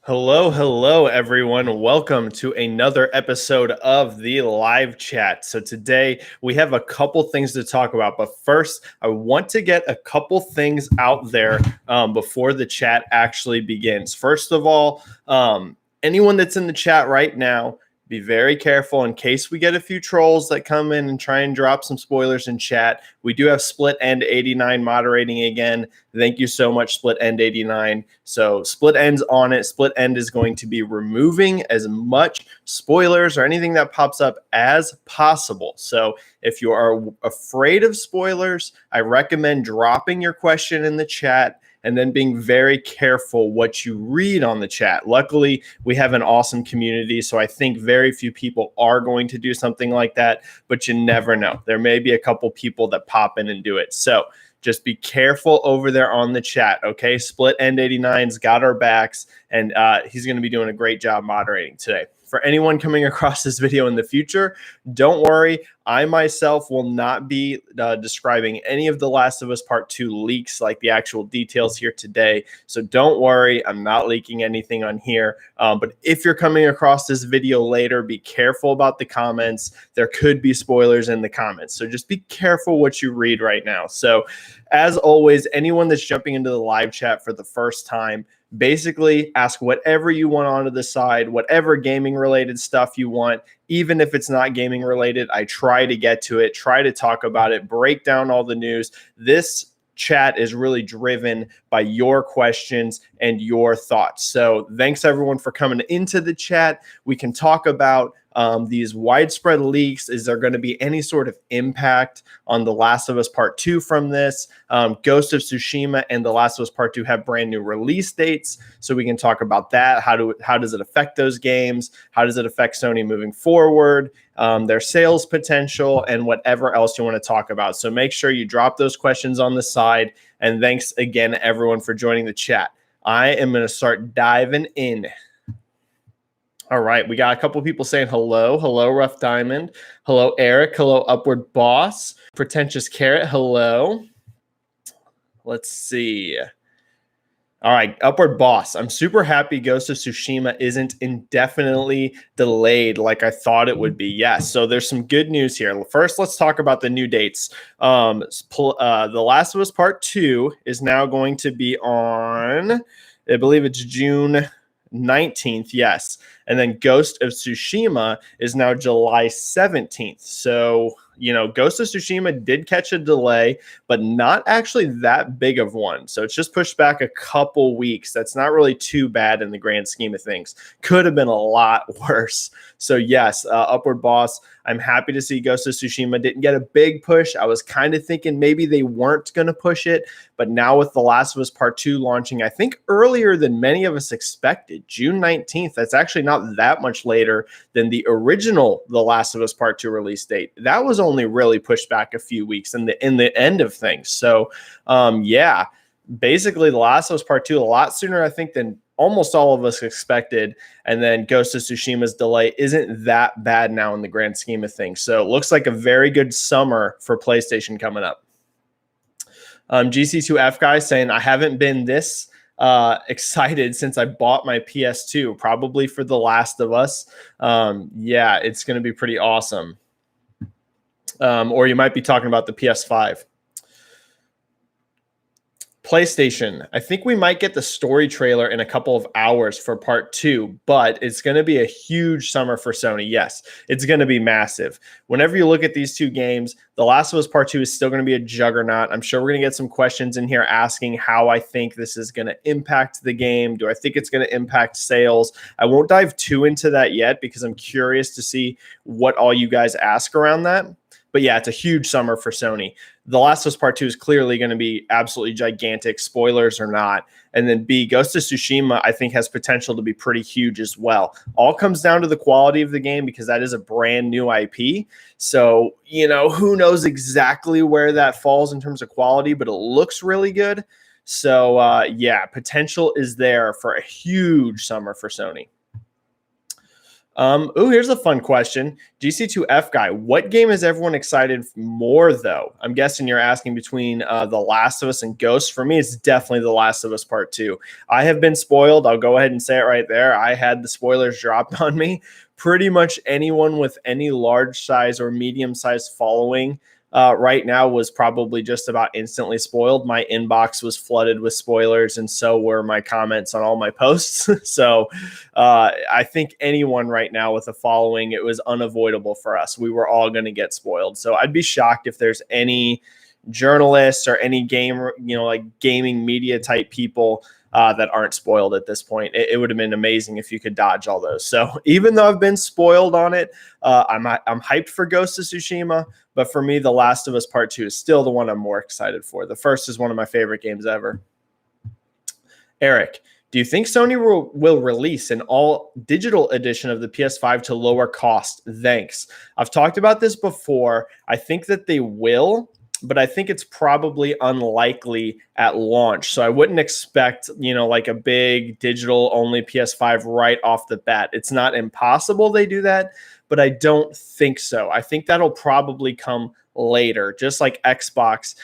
Hello, everyone. Welcome to another episode of the live chat. So today we have a couple things to talk about, but first I want to get a couple things out there before the chat actually begins. First of all, anyone that's in the chat right now, be very careful in case we get a few trolls that come in and try and drop some spoilers in chat. We do have Split End 89 moderating again. Thank you so much, Split End 89. So Split End's on it. Split End is going to be removing as much spoilers or anything that pops up as possible. So if you are afraid of spoilers, I recommend dropping your question in the chat and then being very careful what you read on the chat. Luckily, we have an awesome community, so I think very few people are going to do something like that, but you never know. There may be a couple people that pop in and do it. So just be careful over there on the chat, okay? Split End 89's got our backs, and he's going to be doing a great job moderating today. For anyone coming across this video in the future, don't worry. I myself will not be describing any of The Last of Us Part 2 leaks like the actual details here today. So don't worry. I'm not leaking anything on here. But if you're coming across this video later, be careful about the comments. There could be spoilers in the comments. So just be careful what you read right now. So as always, anyone that's jumping into the live chat for the first time, basically ask whatever you want onto the side, whatever gaming related stuff you want, even if it's not gaming related. I try to get to it, try to talk about it, break down all the news. This chat is really driven by your questions and your thoughts. So thanks everyone for coming into the chat. We can talk about these widespread leaks. Is there going to be any sort of impact on The Last of Us Part 2 from this? Ghost of Tsushima and The Last of Us Part 2 have brand new release dates, so we can talk about that. How does it affect those games? How does it affect Sony moving forward? Their sales potential, and whatever else you want to talk about. So make sure you drop those questions on the side. And thanks again, everyone, for joining the chat. I am going to start diving in. All right, we got a couple people saying hello. Hello, Rough Diamond. Hello, Eric. Hello, Upward Boss. Pretentious Carrot. Hello. Let's see. All right, Upward Boss. I'm super happy Ghost of Tsushima isn't indefinitely delayed like I thought it would be. Yes, so there's some good news here. First, let's talk about the new dates. The Last of Us Part 2 is now going to be on, I believe it's June 19th, yes. And then Ghost of Tsushima is now July 17th. So, Ghost of Tsushima did catch a delay, but not actually that big of one. So it's just pushed back a couple weeks. That's not really too bad in the grand scheme of things. Could have been a lot worse. So yes, Upward Boss, I'm happy to see Ghost of Tsushima didn't get a big push. I was kind of thinking maybe they weren't going to push it, but now with The Last of Us Part 2 launching, I think earlier than many of us expected, June 19th, that's actually not that much later than the original The Last of Us Part 2 release date. That was only really pushed back a few weeks in the end of things. So yeah, basically The Last of Us Part 2 a lot sooner, I think, than almost all of us expected. And then Ghost of Tsushima's delay isn't that bad now in the grand scheme of things. So it looks like a very good summer for PlayStation coming up. GC2F guy saying, I haven't been this excited since I bought my PS2, probably for The Last of Us. Yeah, it's going to be pretty awesome. Or you might be talking about the PS5. PlayStation, I think we might get the story trailer in a couple of hours for Part 2, but it's going to be a huge summer for Sony. Yes, it's going to be massive. Whenever you look at these two games, The Last of Us Part 2 is still going to be a juggernaut. I'm sure we're going to get some questions in here asking how I think this is going to impact the game. Do I think it's going to impact sales? I won't dive too into that yet because I'm curious to see what all you guys ask around that. But yeah, it's a huge summer for Sony. The Last of Us Part 2 is clearly going to be absolutely gigantic, spoilers or not. And then B, Ghost of Tsushima, I think, has potential to be pretty huge as well. All comes down to the quality of the game because that is a brand new IP. So, who knows exactly where that falls in terms of quality, but it looks really good. So, yeah, potential is there for a huge summer for Sony. Here's a fun question. GC2F guy, what game is everyone excited more though? I'm guessing you're asking between The Last of Us and Ghost. For me, it's definitely The Last of Us Part 2. I have been spoiled. I'll go ahead and say it right there. I had the spoilers dropped on me. Pretty much anyone with any large size or medium size following right now was probably just about instantly spoiled. My inbox was flooded with spoilers, and so were my comments on all my posts. So I think anyone right now with a following, it was unavoidable for us. We were all going to get spoiled. So I'd be shocked if there's any journalists or any like gaming media type people that aren't spoiled at this point. It would have been amazing if you could dodge all those. So even though I've been spoiled on it, I'm hyped for Ghost of Tsushima. But for me, The Last of Us Part 2 is still the one I'm more excited for. The first is one of my favorite games ever. Eric, do you think Sony will release an all digital edition of the PS5 to lower cost? Thanks. I've talked about this before. I think that they will, but I think it's probably unlikely at launch. So I wouldn't expect, like a big digital only PS5 right off the bat. It's not impossible they do that, but I don't think so. I think that'll probably come later, just like Xbox.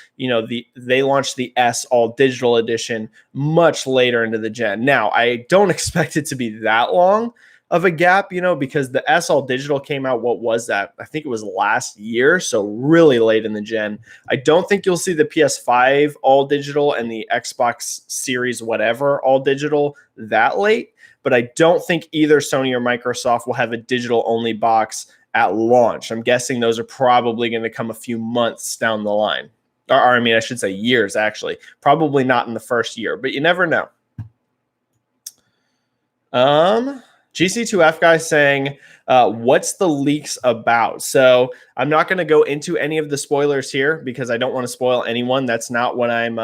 They launched the S all digital edition much later into the gen. Now, I don't expect it to be that long of a gap, because the S all digital came out, what was that? I think it was last year, so really late in the gen. I don't think you'll see the PS5 all digital and the Xbox Series whatever all digital that late, but I don't think either Sony or Microsoft will have a digital only box at launch. I'm guessing those are probably going to come a few months down the line. Or I should say years, actually. Probably not in the first year, but you never know. GC2F guy saying, what's the leaks about? So I'm not going to go into any of the spoilers here because I don't want to spoil anyone. That's not what I'm,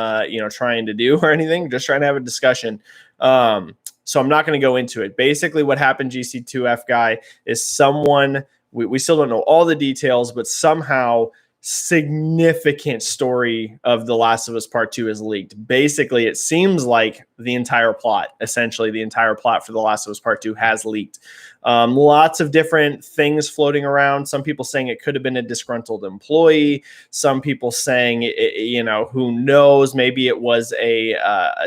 trying to do or anything. Just trying to have a discussion. So I'm not going to go into it. Basically, what happened, GC2F guy, is someone, we still don't know all the details, but somehow significant story of The Last of Us Part 2 is leaked. Basically, it seems like the entire plot for The Last of Us Part 2 has leaked. Lots of different things floating around. Some people saying it could have been a disgruntled employee. Some people saying, who knows, maybe it was a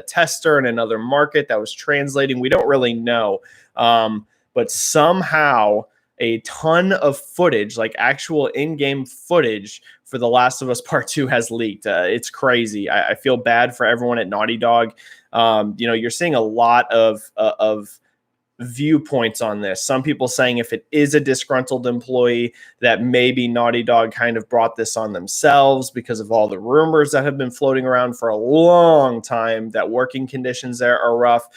tester in another market that was translating. We don't really know. But somehow a ton of footage, like actual in-game footage for The Last of Us Part 2 has leaked. It's crazy. I feel bad for everyone at Naughty Dog. You're seeing a lot of viewpoints on this. Some people saying if it is a disgruntled employee, that maybe Naughty Dog kind of brought this on themselves because of all the rumors that have been floating around for a long time that working conditions there are rough.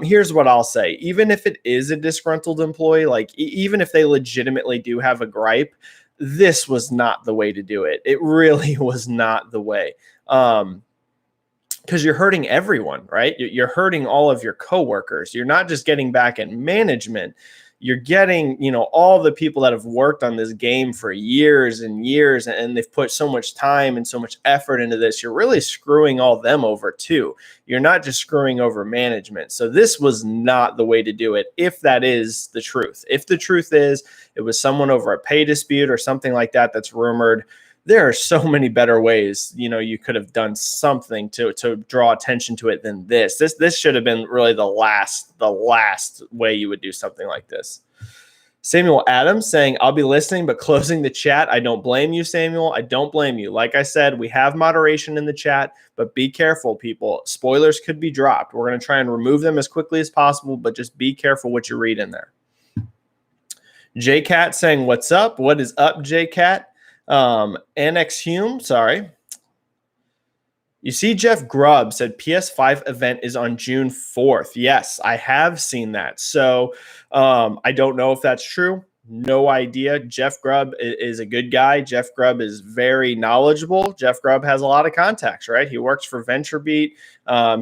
Here's what I'll say. Even if it is a disgruntled employee, like even if they legitimately do have a gripe, this was not the way to do it. It really was not the way. Because you're hurting everyone, right? You're hurting all of your coworkers. You're not just getting back at management. You're getting, all the people that have worked on this game for years and years, and they've put so much time and so much effort into this. You're really screwing all them over too. You're not just screwing over management. So this was not the way to do it, if that is the truth. If the truth is it was someone over a pay dispute or something like that that's rumored, there are so many better ways, you could have done something to draw attention to it than this. This should have been really the last way you would do something like this. Samuel Adams saying, I'll be listening, but closing the chat. I don't blame you, Samuel. I don't blame you. Like I said, we have moderation in the chat, but be careful, people. Spoilers could be dropped. We're going to try and remove them as quickly as possible, but just be careful what you read in there. JCat saying, what's up? What is up, JCat? NX Hume, sorry. You see, Jeff Grubb said PS5 event is on June 4th. Yes, I have seen that. So I don't know if that's true. No idea. Jeff Grubb is a good guy. Jeff Grubb is very knowledgeable. Jeff Grubb has a lot of contacts, right? He works for VentureBeat.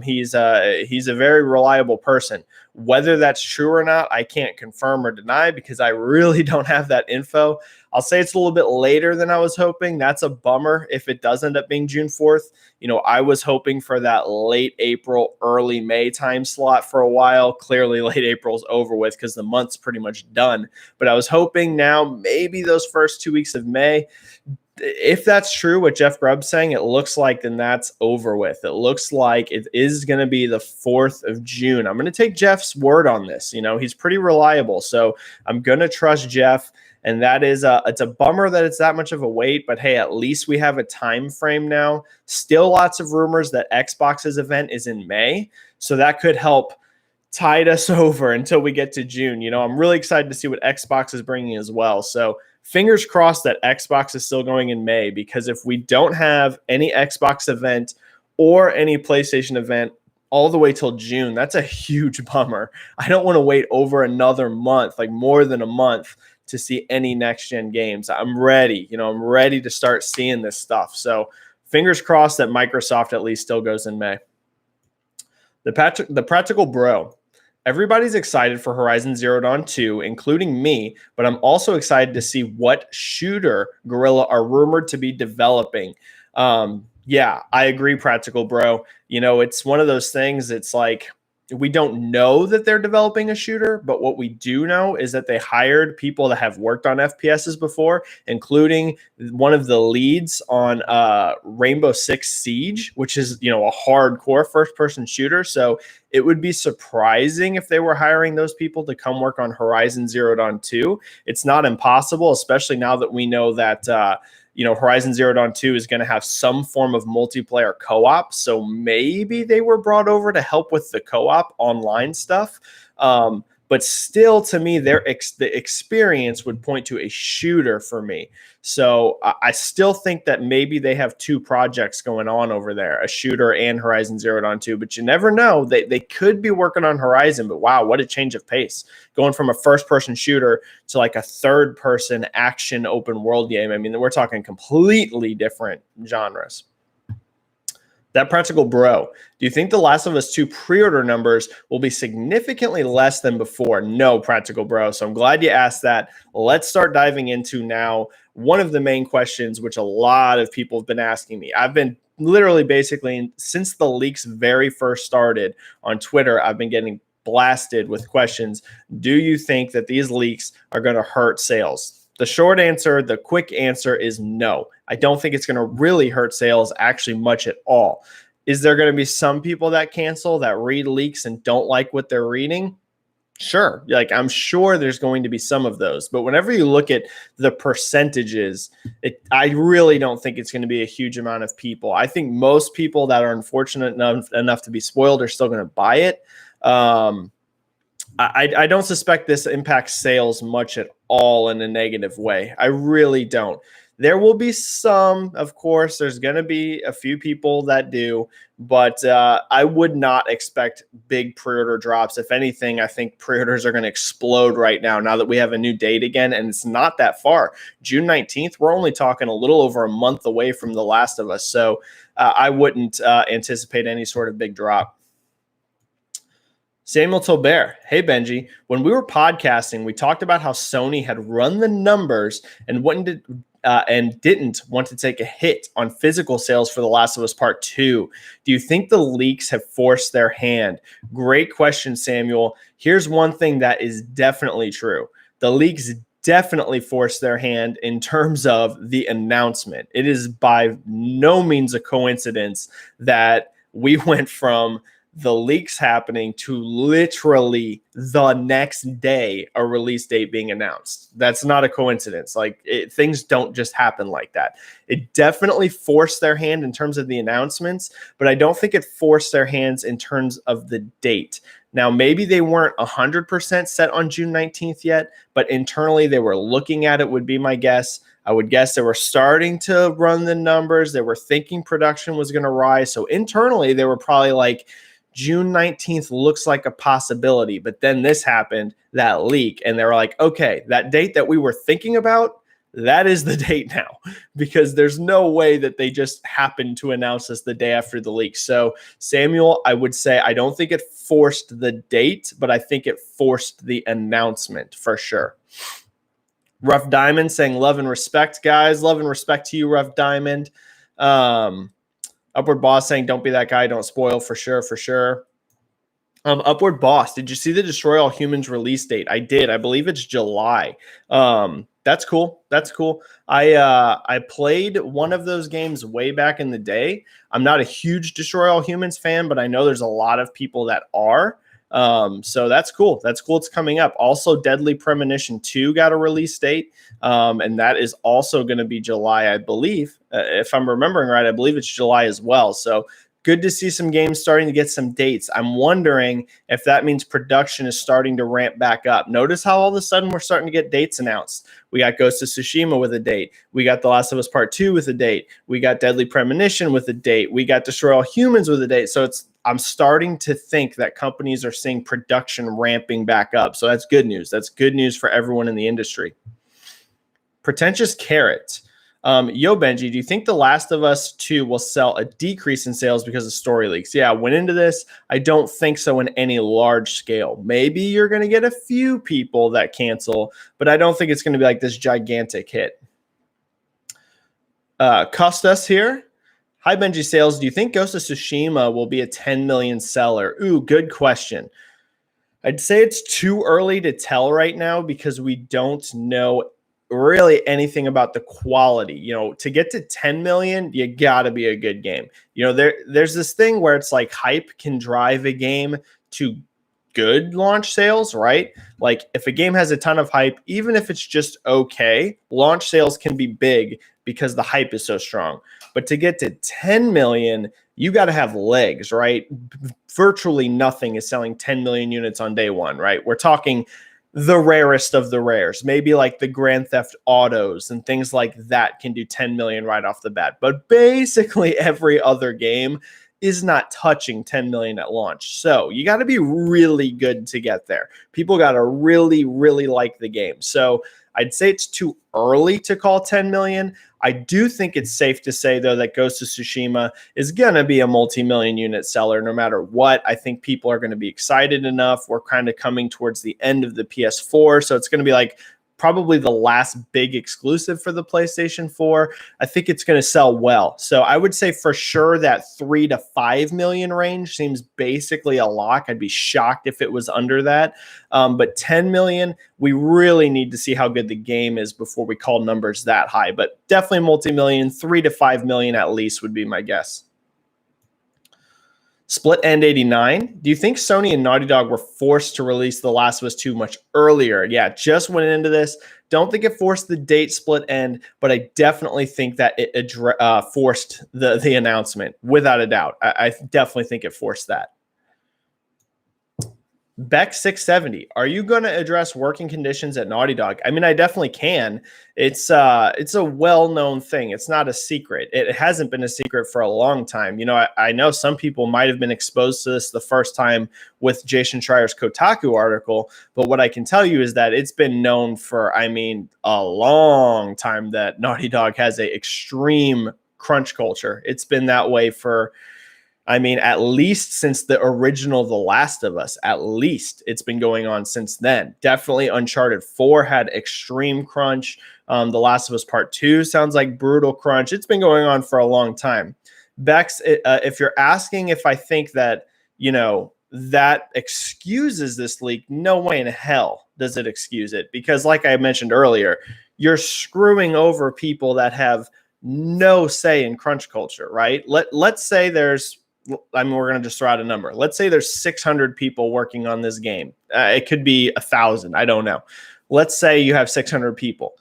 He's a very reliable person. Whether that's true or not, I can't confirm or deny because I really don't have that info. I'll say it's a little bit later than I was hoping. That's a bummer if it does end up being June 4th. I was hoping for that late April, early May time slot for a while. Clearly, late April's over with because the month's pretty much done. But I was hoping now maybe those first 2 weeks of May. If that's true, what Jeff Grubb's saying, it looks like then that's over with. It looks like it is going to be the 4th of June. I'm going to take Jeff's word on this. He's pretty reliable. So I'm going to trust Jeff. And that is it's a bummer that it's that much of a wait, but hey, at least we have a time frame now. Still lots of rumors that Xbox's event is in May. So that could help tide us over until we get to June. I'm really excited to see what Xbox is bringing as well. So fingers crossed that Xbox is still going in May, because if we don't have any Xbox event or any PlayStation event all the way till June, that's a huge bummer. I don't want to wait over another month, like more than a month, to see any next-gen games. I'm ready. I'm ready to start seeing this stuff. So fingers crossed that Microsoft at least still goes in May. The Practical Bro. Everybody's excited for Horizon Zero Dawn 2, including me, but I'm also excited to see what shooter Guerrilla are rumored to be developing. Yeah, I agree, Practical Bro. It's one of those things, it's like we don't know that they're developing a shooter, but what we do know is that they hired people that have worked on FPSs before, including one of the leads on Rainbow Six Siege, which is, a hardcore first-person shooter. So it would be surprising if they were hiring those people to come work on Horizon Zero Dawn 2. It's not impossible, especially now that we know that Horizon Zero Dawn 2 is going to have some form of multiplayer co-op. So maybe they were brought over to help with the co-op online stuff. But still, to me, the experience would point to a shooter for me. So I still think that maybe they have two projects going on over there, a shooter and Horizon Zero Dawn 2. But you never know. They could be working on Horizon, but wow, what a change of pace. Going from a first-person shooter to like a third-person action open world game. I mean, we're talking completely different genres. That Practical Bro, do you think The Last of Us 2 pre-order numbers will be significantly less than before? No, Practical Bro. So I'm glad you asked that. Let's start diving into now one of the main questions, which a lot of people have been asking me. I've been literally basically, since the leaks very first started on Twitter, I've been getting blasted with questions. Do you think that these leaks are going to hurt sales? The short answer, the quick answer is no. I don't think it's going to really hurt sales actually much at all. Is there going to be some people that cancel, that read leaks and don't like what they're reading? Sure. I'm sure there's going to be some of those. But whenever you look at the percentages, I really don't think it's going to be a huge amount of people. I think most people that are unfortunate enough to be spoiled are still going to buy it. I don't suspect this impacts sales much at all in a negative way. I really don't. There will be some, of course. There's going to be a few people that do, but I would not expect big pre-order drops. If anything, I think pre-orders are going to explode right now that we have a new date again, and it's not that far. June 19th, we're only talking a little over a month away from The Last of Us, so I wouldn't anticipate any sort of big drop. Samuel Tolbert, hey Benji, when we were podcasting, we talked about how Sony had run the numbers and didn't want to take a hit on physical sales for The Last of Us Part 2. Do you think the leaks have forced their hand? Great question, Samuel. Here's one thing that is definitely true. The leaks definitely forced their hand in terms of the announcement. It is by no means a coincidence that we went from the leaks happening to literally the next day a release date being announced. That's not a coincidence. Things don't just happen like that. It definitely forced their hand in terms of the announcements, but I don't think it forced their hands in terms of the date. Now, maybe they weren't 100% set on June 19th yet, but internally they were looking at it, would be my guess. I would guess they were starting to run the numbers. They were thinking production was going to rise. So internally they were probably like, June 19th looks like a possibility, but then this happened, that leak, and they were like, okay, that date that we were thinking about, That is the date now, because there's no way that they just happened to announce this the day after the leak. So, Samuel, I would say I don't think it forced the date, but I think it forced the announcement for sure. Rough Diamond saying love and respect, guys. Love and respect to you, Rough Diamond. Upward Boss saying don't be that guy, don't spoil, for sure, for sure. Upward Boss, did you see the Destroy All Humans release date? I did. I believe it's July. That's cool. That's cool. I played one of those games way back in the day. I'm not a huge Destroy All Humans fan, but I know there's a lot of people that are. So that's cool. That's cool. It's coming up. Also, Deadly Premonition 2 got a release date, and that is also going to be July, I believe. If I'm remembering right, I believe it's July as well. So good to see some games starting to get some dates. I'm wondering if that means production is starting to ramp back up. Notice how all of a sudden we're starting to get dates announced. We got Ghost of Tsushima with a date. We got The Last of Us Part 2 with a date. We got Deadly Premonition with a date. We got Destroy All Humans with a date. So I'm starting to think that companies are seeing production ramping back up. So that's good news. That's good news for everyone in the industry. Pretentious Carrot. Yo, Benji, do you think The Last of Us 2 will sell a decrease in sales because of story leaks? Yeah, I went into this. I don't think so in any large scale. Maybe you're going to get a few people that cancel, but I don't think it's going to be like this gigantic hit. Custus here. Hi, Benji-Sales. Do you think Ghost of Tsushima will be a 10 million seller? Ooh, good question. I'd say it's too early to tell right now because we don't know really anything about the quality. You know, to get to 10 million, you gotta be a good game. You know, there's this thing where it's like hype can drive a game to good launch sales, right? Like if a game has a ton of hype, even if it's just okay, launch sales can be big because the hype is so strong. But to get to 10 million, you got to have legs, right? Virtually nothing is selling 10 million units on day one, right? We're talking the rarest of the rares, maybe like the Grand Theft Autos and things like that can do 10 million right off the bat. But basically every other game is not touching 10 million at launch. So you got to be really good to get there. People got to really, really like the game. So I'd say it's too early to call 10 million. I do think it's safe to say, though, that Ghost of Tsushima is going to be a multi-million unit seller no matter what. I think people are going to be excited enough. We're kind of coming towards the end of the PS4, so it's going to be like probably the last big exclusive for the PlayStation 4. I think it's going to sell well. So I would say for sure that 3 to 5 million range seems basically a lock. I'd be shocked if it was under that. But 10 million, we really need to see how good the game is before we call numbers that high. But definitely multi-million, 3 to 5 million at least would be my guess. Split End 89. Do you think Sony and Naughty Dog were forced to release The Last of Us 2 much earlier? Yeah, just went into this. Don't think it forced the date Split End, but I definitely think that it forced the announcement, without a doubt. I definitely think it forced that. Beck 670. Are you going to address working conditions at Naughty Dog? I mean, I definitely can. It's a well-known thing. It's not a secret. It hasn't been a secret for a long time. You know, I know some people might have been exposed to this the first time with Jason Schreier's Kotaku article, but what I can tell you is that it's been known for, I mean, a long time that Naughty Dog has an extreme crunch culture. It's been that way for, I mean, at least since the original The Last of Us. At least it's been going on since then. Definitely Uncharted 4 had extreme crunch. The Last of Us Part 2 sounds like brutal crunch. It's been going on for a long time. Bex, if you're asking if I think that, you know, that excuses this leak, no way in hell does it excuse it. Because like I mentioned earlier, you're screwing over people that have no say in crunch culture, right? Let's say there's, I mean, we're going to just throw out a number. Let's say there's 600 people working on this game. It could be 1,000. I don't know. Let's say you have 600 people.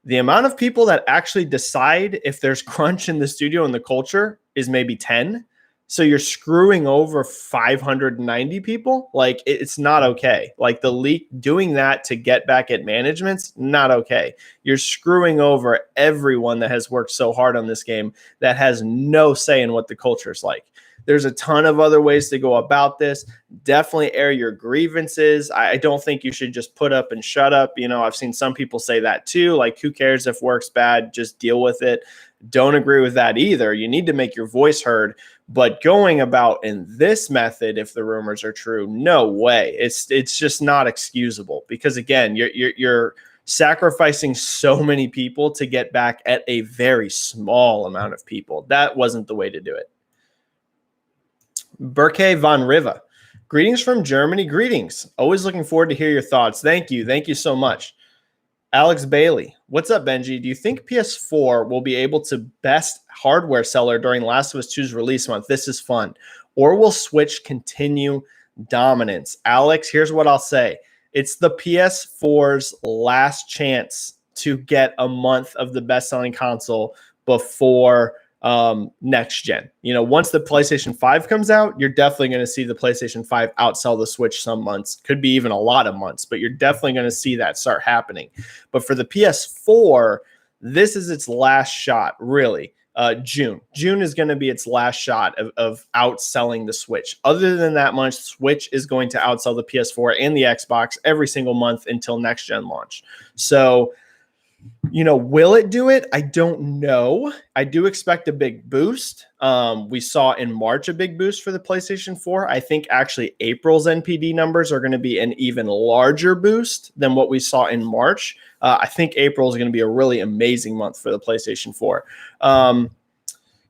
The amount of people that actually decide if there's crunch in the studio and the culture is maybe 10. So you're screwing over 590 people. Like, it's not okay. Like, the leak, doing that to get back at management's not okay. You're screwing over everyone that has worked so hard on this game that has no say in what the culture is like. There's a ton of other ways to go about this. Definitely air your grievances. I don't think you should just put up and shut up. I've seen some people say that too. Like, who cares if work's bad? Just deal with it. Don't agree with that either. You need to make your voice heard. But going about in this method, if the rumors are true, no way. It's just not excusable, because again, you're sacrificing so many people to get back at a very small amount of people. That wasn't the way to do it. Berke von Riva. Greetings from Germany. Greetings. Always looking forward to hear your thoughts. Thank you. Thank you so much. Alex Bailey. What's up, Benji? Do you think PS4 will be able to best hardware seller during Last of Us 2's release month? This is fun. Or will Switch continue dominance? Alex, here's what I'll say. It's the PS4's last chance to get a month of the best-selling console before next gen. Once the PlayStation 5 comes out, you're definitely going to see the PlayStation 5 outsell the Switch some months. Could be even a lot of months, but you're definitely going to see that start happening. But for the PS4, this is its last shot, really. June is going to be its last shot of outselling the Switch. Other than that month, Switch is going to outsell the PS4 and the Xbox every single month until next gen launch. So, will it do it? I don't know. I do expect a big boost. We saw in March a big boost for the PlayStation 4. I think actually April's NPD numbers are going to be an even larger boost than what we saw in March. I think April is going to be a really amazing month for the PlayStation 4.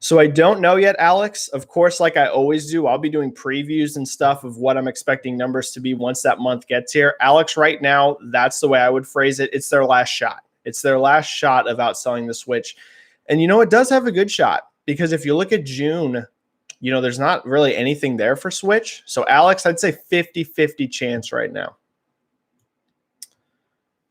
So I don't know yet, Alex. Of course, like I always do, I'll be doing previews and stuff of what I'm expecting numbers to be once that month gets here. Alex, right now, that's the way I would phrase it. It's their last shot. It's their last shot of outselling the Switch. And, it does have a good shot, because if you look at June, there's not really anything there for Switch. So, Alex, I'd say 50-50 chance right now.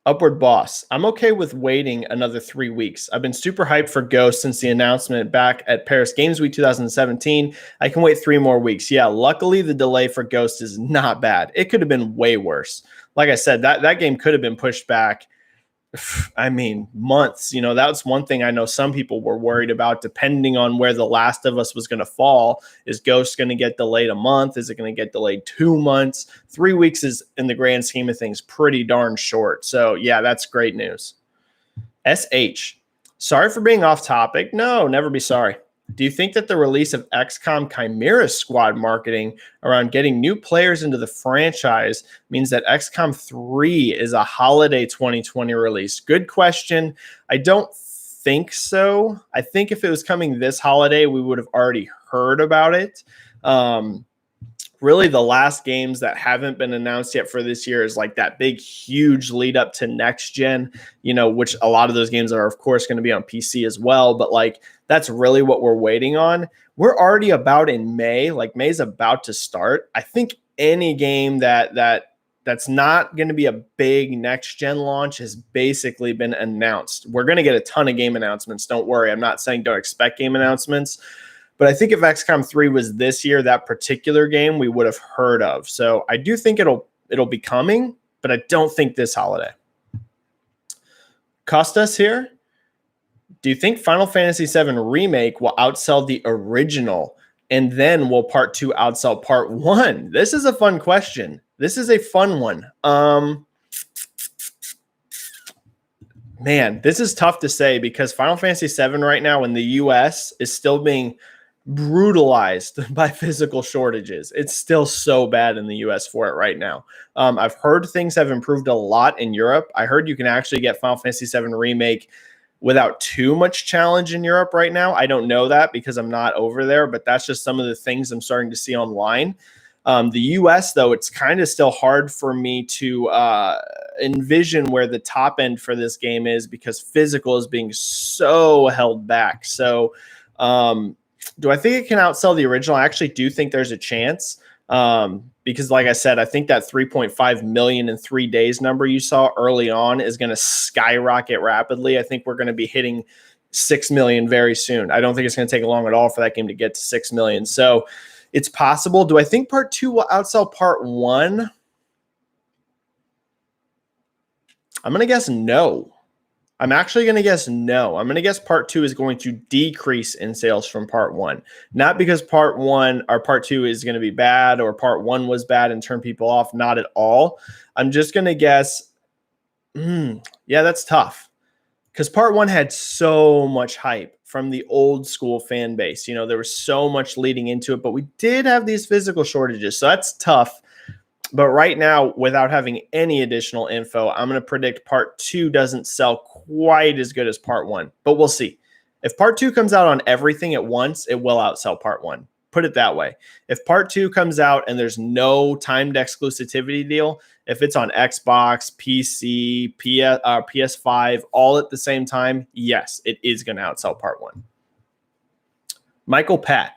Upward Boss. I'm okay with waiting another 3 weeks. I've been super hyped for Ghost since the announcement back at Paris Games Week 2017. I can wait 3 more weeks. Yeah, luckily the delay for Ghost is not bad. It could have been way worse. Like I said, that game could have been pushed back, months. That's one thing I know some people were worried about, depending on where The Last of Us was going to fall. Is Ghost going to get delayed a month? Is it going to get delayed 2 months? 3 weeks is, in the grand scheme of things, pretty darn short. So, yeah, that's great news. SH. Sorry for being off topic. No, never be sorry. Do you think that the release of XCOM Chimera Squad marketing around getting new players into the franchise means that XCOM 3 is a holiday 2020 release? Good question. I don't think so. I think if it was coming this holiday, we would have already heard about it. Really, the last games that haven't been announced yet for this year is like that big, huge lead up to next gen, which a lot of those games are, of course, going to be on PC as well. But like, that's really what we're waiting on. We're already about in May. Like, May's about to start. I think any game that's not going to be a big next gen launch has basically been announced. We're going to get a ton of game announcements. Don't worry. I'm not saying don't expect game announcements. But I think if XCOM 3 was this year, that particular game we would have heard of. So I do think it'll be coming, but I don't think this holiday. Costas here. Do you think Final Fantasy VII Remake will outsell the original, and then will Part 2 outsell Part 1? This is a fun question. This is a fun one. Man, this is tough to say, because Final Fantasy VII right now in the US is still being brutalized by physical shortages. It's still so bad in the US for it right now. I've heard things have improved a lot in Europe. I heard you can actually get Final Fantasy VII Remake without too much challenge in Europe right now. I don't know that because I'm not over there, but that's just some of the things I'm starting to see online. The US, though, it's kind of still hard for me to envision where the top end for this game is, because physical is being so held back. So, do I think it can outsell the original? I actually do think there's a chance, because like I said, I think that 3.5 million in 3 days number you saw early on is going to skyrocket rapidly. I think we're going to be hitting 6 million very soon. I don't think it's going to take long at all for that game to get to 6 million. So it's possible. Do I think Part 2 will outsell Part 1? I'm going to guess no. I'm actually going to guess no. I'm going to guess part 2 is going to decrease in sales from part 1. Not because part 1 or part 2 is going to be bad or part 1 was bad and turn people off. Not at all. I'm just going to guess, yeah, that's tough. Because part 1 had so much hype from the old school fan base. There was so much leading into it, but we did have these physical shortages. So that's tough. But right now, without having any additional info, I'm going to predict part 2 doesn't sell quite as good as part 1. But we'll see. If part 2 comes out on everything at once, it will outsell part 1. Put it that way. If part 2 comes out and there's no timed exclusivity deal, if it's on Xbox, PC, PS5, all at the same time, yes, it is going to outsell part 1. Michael Pat.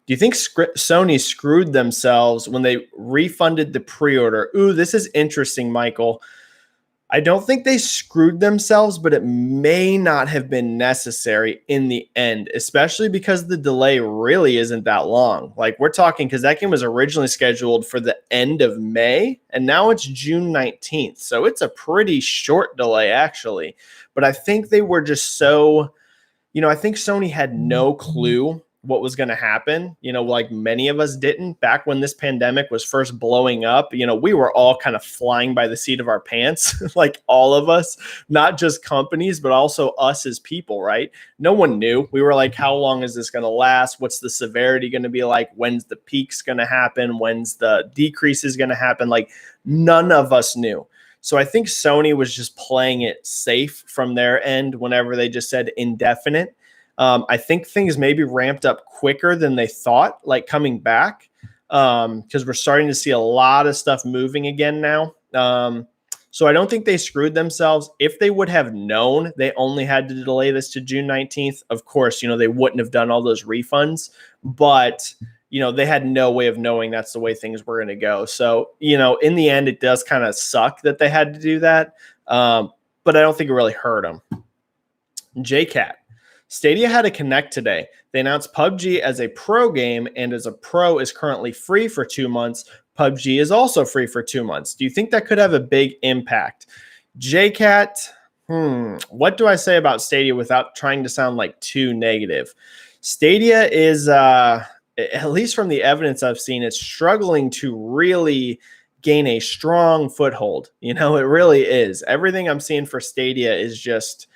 Do you think Sony screwed themselves when they refunded the pre-order? Ooh, this is interesting, Michael. I don't think they screwed themselves, but it may not have been necessary in the end, especially because the delay really isn't that long. Like we're talking, because that game was originally scheduled for the end of May, and now it's June 19th. So it's a pretty short delay, actually. But I think they were just so, I think Sony had no clue what was going to happen, like many of us didn't. Back when this pandemic was first blowing up, we were all kind of flying by the seat of our pants, like all of us, not just companies, but also us as people, right? No one knew. We were like, how long is this going to last? What's the severity going to be like? When's the peaks going to happen? When's the decreases going to happen? Like none of us knew. So I think Sony was just playing it safe from their end whenever they just said indefinite. I think things maybe ramped up quicker than they thought, like coming back, because we're starting to see a lot of stuff moving again now. So I don't think they screwed themselves. If they would have known they only had to delay this to June 19th, of course, they wouldn't have done all those refunds. But, they had no way of knowing that's the way things were going to go. So, in the end, it does kind of suck that they had to do that. But I don't think it really hurt them. JCat. Stadia had a Connect today. They announced PUBG as a pro game, and as a pro is currently free for 2 months. PUBG is also free for 2 months. Do you think that could have a big impact? JCat, what do I say about Stadia without trying to sound like too negative? Stadia is, at least from the evidence I've seen, it's struggling to really gain a strong foothold. It really is. Everything I'm seeing for Stadia is just,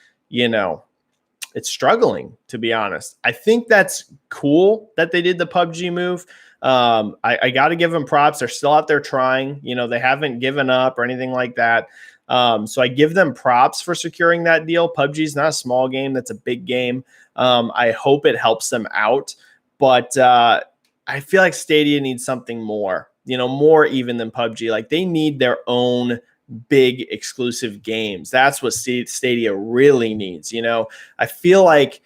it's struggling, to be honest. I think that's cool that they did the PUBG move. I got to give them props. They're still out there trying. They haven't given up or anything like that. So I give them props for securing that deal. PUBG is not a small game. That's a big game. I hope it helps them out. But I feel like Stadia needs something more, more even than PUBG. Like they need their own big exclusive games. That's what Stadia really needs. I feel like,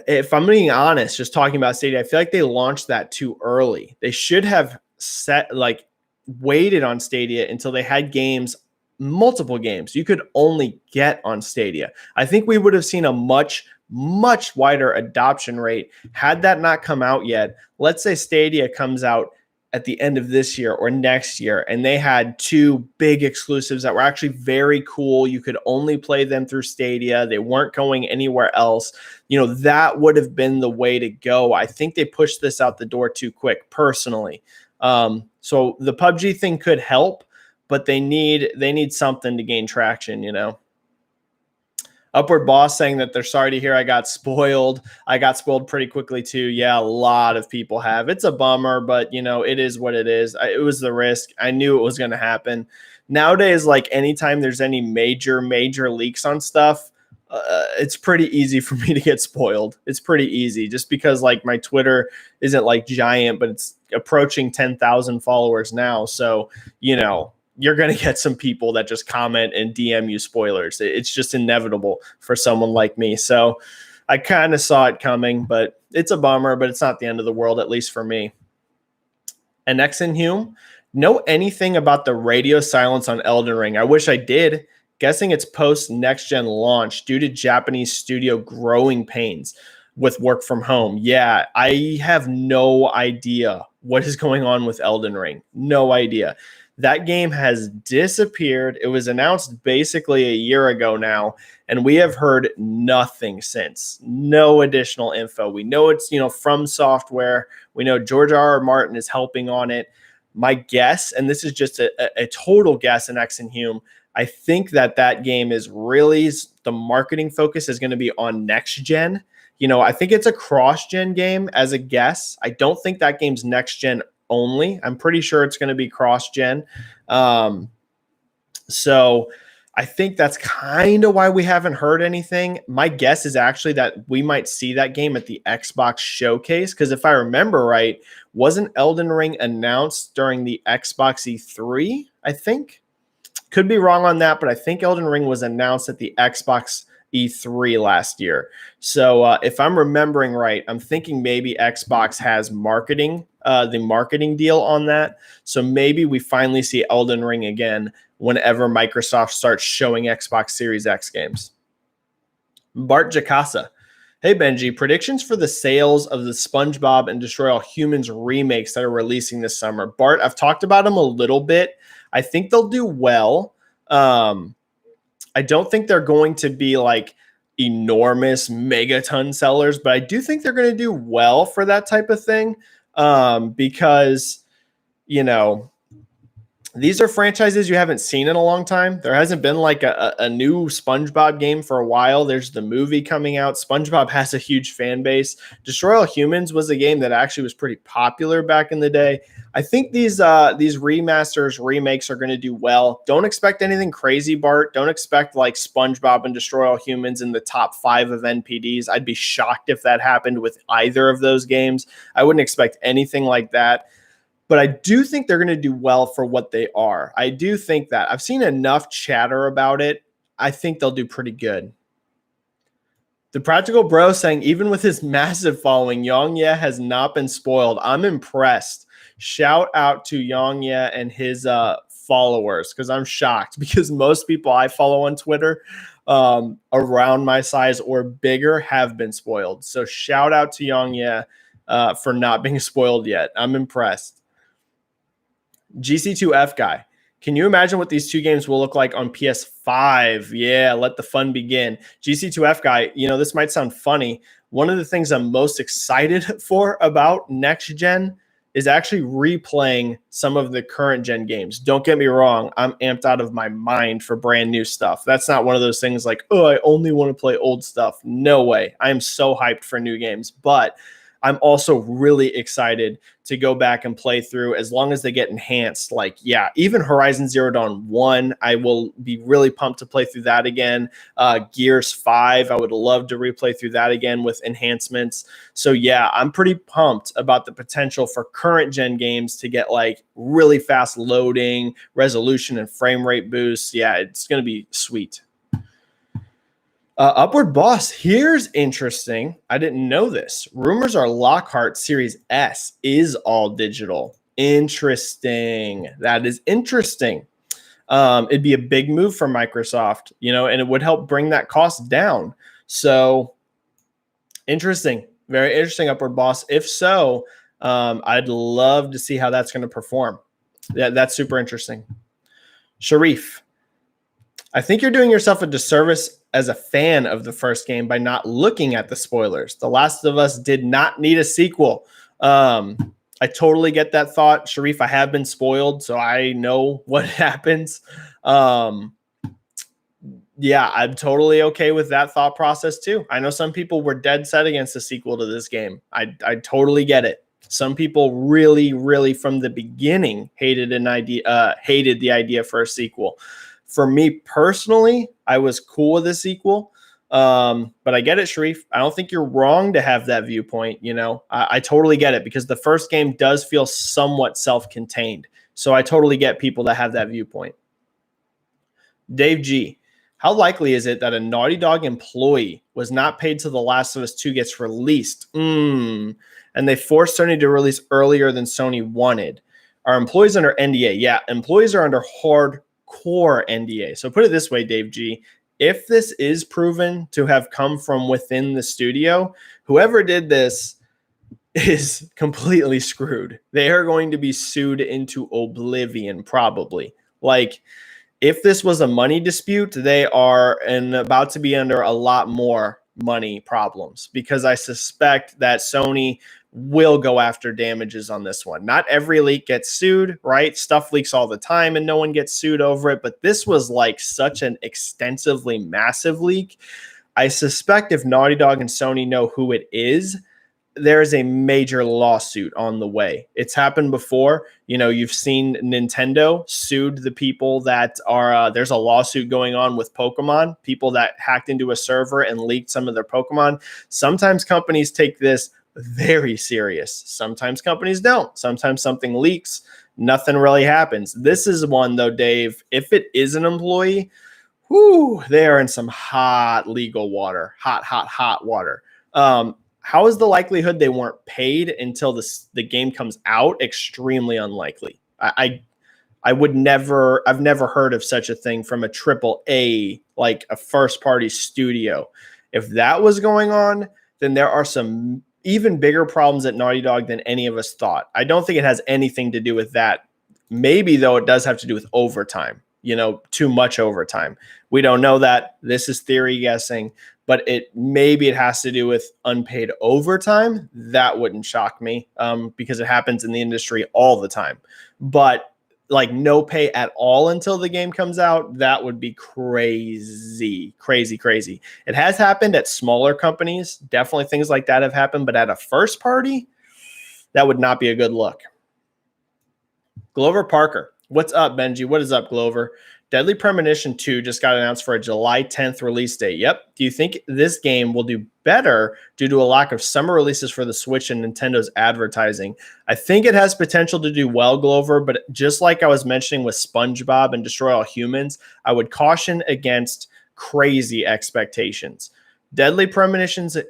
if I'm being honest, just talking about Stadia, I feel like they launched that too early. They should have waited on Stadia until they had games, multiple games you could only get on Stadia. I think we would have seen a much wider adoption rate had that not come out yet. Let's say Stadia comes out at the end of this year or next year, and they had 2 big exclusives that were actually very cool. You could only play them through Stadia. They weren't going anywhere else. That would have been the way to go. I think they pushed this out the door too quick, personally. So the PUBG thing could help, but they need something to gain traction, Upward Boss saying that they're sorry to hear I got spoiled. I got spoiled pretty quickly too. Yeah, a lot of people have. It's a bummer, but it is what it is. It was the risk. I knew it was going to happen. Nowadays, like anytime there's any major leaks on stuff, it's pretty easy for me to get spoiled. It's pretty easy just because like my Twitter isn't like giant, but it's approaching 10,000 followers now. So, you're going to get some people that just comment and DM you spoilers. It's just inevitable for someone like me. So I kind of saw it coming, but it's a bummer, but it's not the end of the world, at least for me. And next in Hume, know anything about the radio silence on Elden Ring? I wish I did. Guessing it's post next gen launch due to Japanese studio growing pains with work from home. Yeah, I have no idea what is going on with Elden Ring. No idea. That game has disappeared. It was announced basically a year ago now, and we have heard nothing since. No additional info. We know it's, From Software. We know George R. R. Martin is helping on it. My guess, and this is just a total guess in X and Hume, I think that game is really, the marketing focus is going to be on next gen. I think it's a cross-gen game as a guess. I don't think that game's next-gen only. I'm pretty sure it's going to be cross-gen. So I think that's kind of why we haven't heard anything. My guess is actually that we might see that game at the Xbox showcase, because if I remember right, wasn't Elden Ring announced during the Xbox E3, I think? Could be wrong on that, but I think Elden Ring was announced at the Xbox E3 last year. So if I'm remembering right, I'm thinking maybe Xbox has the marketing deal on that. So maybe we finally see Elden Ring again whenever Microsoft starts showing Xbox Series X games. Bart Jacasa. Hey, Benji, predictions for the sales of the SpongeBob and Destroy All Humans remakes that are releasing this summer. Bart, I've talked about them a little bit. I think they'll do well. I don't think they're going to be like enormous megaton sellers, but I do think they're going to do well for that type of thing, because, these are franchises you haven't seen in a long time. There hasn't been like a new SpongeBob game for a while. There's the movie coming out. SpongeBob has a huge fan base. Destroy All Humans was a game that actually was pretty popular back in the day. I think these remasters, remakes are going to do well. Don't expect anything crazy, Bart. Don't expect like SpongeBob and Destroy All Humans in the top 5 of NPDs. I'd be shocked if that happened with either of those games. I wouldn't expect anything like that. But I do think they're going to do well for what they are. I do think that. I've seen enough chatter about it. I think they'll do pretty good. The Practical Bro saying, even with his massive following, Yongye has not been spoiled. I'm impressed. Shout out to Yongye and his followers, because I'm shocked, because most people I follow on Twitter around my size or bigger have been spoiled. So shout out to Yongye for not being spoiled yet. I'm impressed. GC2F guy. Can you imagine what these two games will look like on PS5? Yeah, let the fun begin. GC2F guy, this might sound funny. One of the things I'm most excited for about next gen is actually replaying some of the current gen games. Don't get me wrong. I'm amped out of my mind for brand new stuff. That's not one of those things like, oh, I only want to play old stuff. No way. I am so hyped for new games, but I'm also really excited to go back and play through, as long as they get enhanced. Like, yeah, even Horizon Zero Dawn 1, I will be really pumped to play through that again. Gears 5, I would love to replay through that again with enhancements. So yeah, I'm pretty pumped about the potential for current gen games to get like really fast loading, resolution, and frame rate boosts. Yeah, it's going to be sweet. Upward Boss, here's interesting. I didn't know this. Rumors are Lockhart Series S is all digital. Interesting. That is interesting. It'd be a big move for Microsoft, and it would help bring that cost down. So interesting. Very interesting, Upward Boss. If so, I'd love to see how that's going to perform. Yeah, that's super interesting. Sharif, I think you're doing yourself a disservice as a fan of the first game by not looking at the spoilers. The Last of Us did not need a sequel. I totally get that thought, Sharif. I have been spoiled, so I know what happens. Yeah, I'm totally okay with that thought process too. I know some people were dead set against a sequel to this game. I totally get it. Some people really, really from the beginning hated the idea for a sequel. For me personally, I was cool with a sequel, but I get it, Sharif. I don't think you're wrong to have that viewpoint. I totally get it, because the first game does feel somewhat self-contained. So I totally get people that have that viewpoint. Dave G, how likely is it that a Naughty Dog employee was not paid till The Last of Us 2 gets released? And they forced Sony to release earlier than Sony wanted. Are employees under NDA? Yeah, employees are under hardcore NDA. So put it this way, Dave G, if this is proven to have come from within the studio, whoever did this is completely screwed. They are going to be sued into oblivion, probably. Like, if this was a money dispute, they are about to be under a lot more money problems, because I suspect that Sony will go after damages on this one. Not every leak gets sued, right? Stuff leaks all the time and no one gets sued over it. But this was like such an extensively massive leak. I suspect if Naughty Dog and Sony know who it is, there is a major lawsuit on the way. It's happened before. You know, you've seen Nintendo sued the people that are, there's a lawsuit going on with Pokemon, people that hacked into a server and leaked some of their Pokemon. Sometimes companies take this very serious. Sometimes companies don't. Sometimes something leaks, nothing really happens. This is one though, Dave, if it is an employee, whoo, they are in some hot legal water, hot water. How is the likelihood they weren't paid until the game comes out? Extremely unlikely. I've never heard of such a thing from a triple A, like a first party studio. If that was going on, then there are some even bigger problems at Naughty Dog than any of us thought. I don't think it has anything to do with that. Maybe though it does have to do with overtime, too much overtime. We don't know that. This is theory guessing. But maybe it has to do with unpaid overtime. That wouldn't shock me, because it happens in the industry all the time. But like no pay at all until the game comes out, that would be crazy. It has happened at smaller companies. Definitely things like that have happened. But at a first party, that would not be a good look. Glover Parker. What's up, Benji? What is up, Glover? Deadly Premonition 2 just got announced for a July 10th release date. Yep. Do you think this game will do better due to a lack of summer releases for the Switch and Nintendo's advertising? I think it has potential to do well, Glover, but just like I was mentioning with SpongeBob and Destroy All Humans, I would caution against crazy expectations. Deadly Premonitions, at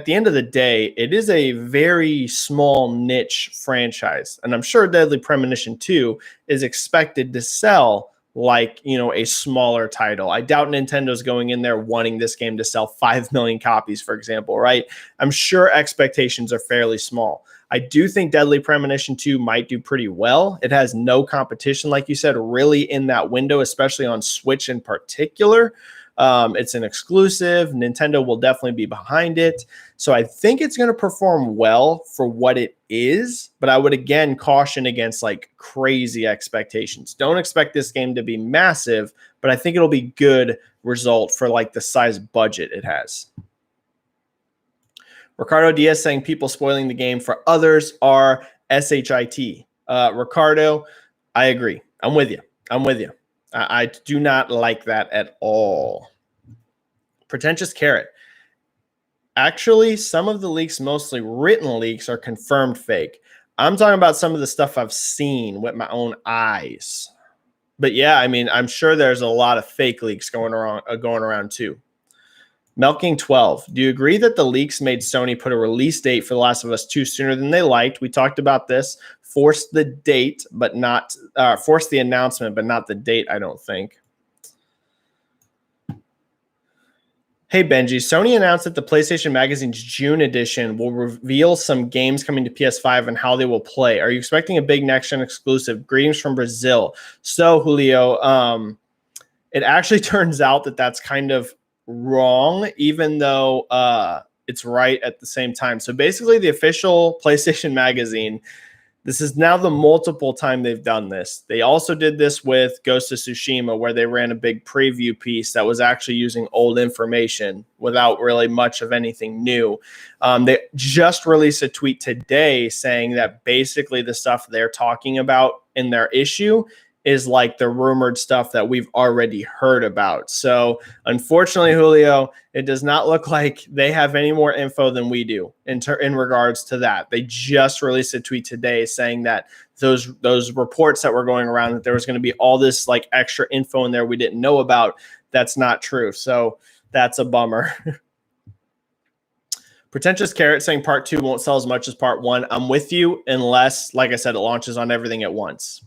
the end of the day, it is a very small niche franchise. And I'm sure Deadly Premonition 2 is expected to sell like, a smaller title. I doubt Nintendo's going in there wanting this game to sell 5 million copies, for example, right? I'm sure expectations are fairly small. I do think Deadly Premonition 2 might do pretty well. It has no competition, like you said, really in that window, especially on Switch in particular. It's an exclusive. Nintendo will definitely be behind it. So I think it's going to perform well for what it is, but I would again caution against like crazy expectations. Don't expect this game to be massive, but I think it'll be good result for like the size budget it has. Ricardo Diaz saying people spoiling the game for others are SHIT. Ricardo, I agree. I'm with you. I do not like that at all. Pretentious Carrot. Actually, some of the leaks, mostly written leaks, are confirmed fake. I'm talking about some of the stuff I've seen with my own eyes. But yeah, I mean, I'm sure there's a lot of fake leaks going around too. Melking 12. Do you agree that the leaks made Sony put a release date for The Last of Us 2 sooner than they liked? We talked about this. Force the date, but not force the announcement, but not the date, I don't think. Hey, Benji, Sony announced that the PlayStation Magazine's June edition will reveal some games coming to PS5 and how they will play. Are you expecting a big next-gen exclusive? Greetings from Brazil. So, Julio, it actually turns out that that's kind of wrong, even though it's right at the same time. So basically, the official PlayStation Magazine, this is now the multiple time they've done this. They also did this with Ghost of Tsushima, where they ran a big preview piece that was actually using old information without really much of anything new. They just released a tweet today saying that basically the stuff they're talking about in their issue is like the rumored stuff that we've already heard about. So unfortunately, Julio, it does not look like they have any more info than we do in regards to that. They just released a tweet today saying that those reports that were going around that there was going to be all this like extra info in there we didn't know about. That's not true. So that's a bummer. Pretentious Carrot saying part 2 won't sell as much as part 1. I'm with you unless, like I said, it launches on everything at once.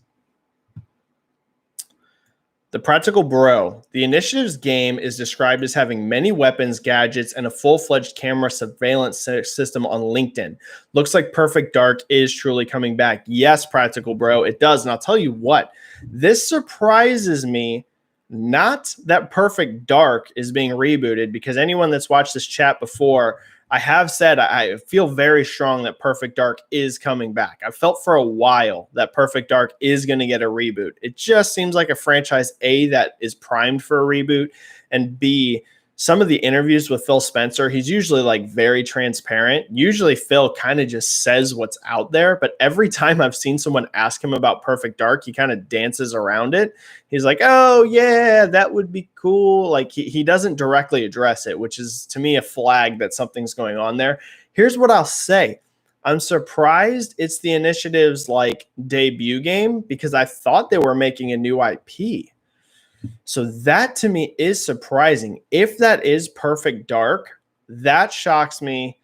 The Practical Bro. The initiative's game is described as having many weapons, gadgets, and a full-fledged camera surveillance system on LinkedIn. Looks like Perfect Dark is truly coming back. Yes, Practical Bro, it does. And I'll tell you what, this surprises me. Not that Perfect Dark is being rebooted, because anyone that's watched this chat before, I have said I feel very strong that Perfect Dark is coming back. I've felt for a while that Perfect Dark is going to get a reboot. It just seems like a franchise, A, that is primed for a reboot, and B, some of the interviews with Phil Spencer, he's usually like very transparent. Usually Phil kind of just says what's out there, but every time I've seen someone ask him about Perfect Dark, he kind of dances around it. He's like, oh yeah, that would be cool. Like he doesn't directly address it, which is to me a flag that something's going on there. Here's what I'll say. I'm surprised it's the initiative's like debut game, because I thought they were making a new IP. So that to me is surprising. If that is Perfect Dark, that shocks me.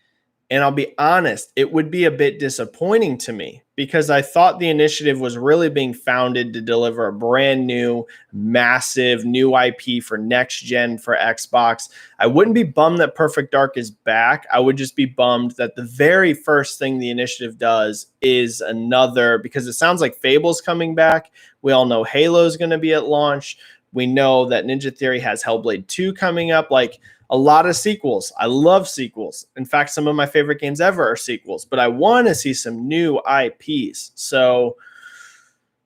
And I'll be honest, it would be a bit disappointing to me, because I thought the initiative was really being founded to deliver a brand new, massive new IP for next gen for Xbox. I wouldn't be bummed that Perfect Dark is back. I would just be bummed that the very first thing the initiative does is another, because it sounds like Fable's coming back. We all know Halo's going to be at launch. We know that Ninja Theory has Hellblade 2 coming up. Like, a lot of sequels. I love sequels. In fact, some of my favorite games ever are sequels, but I want to see some new IPs. So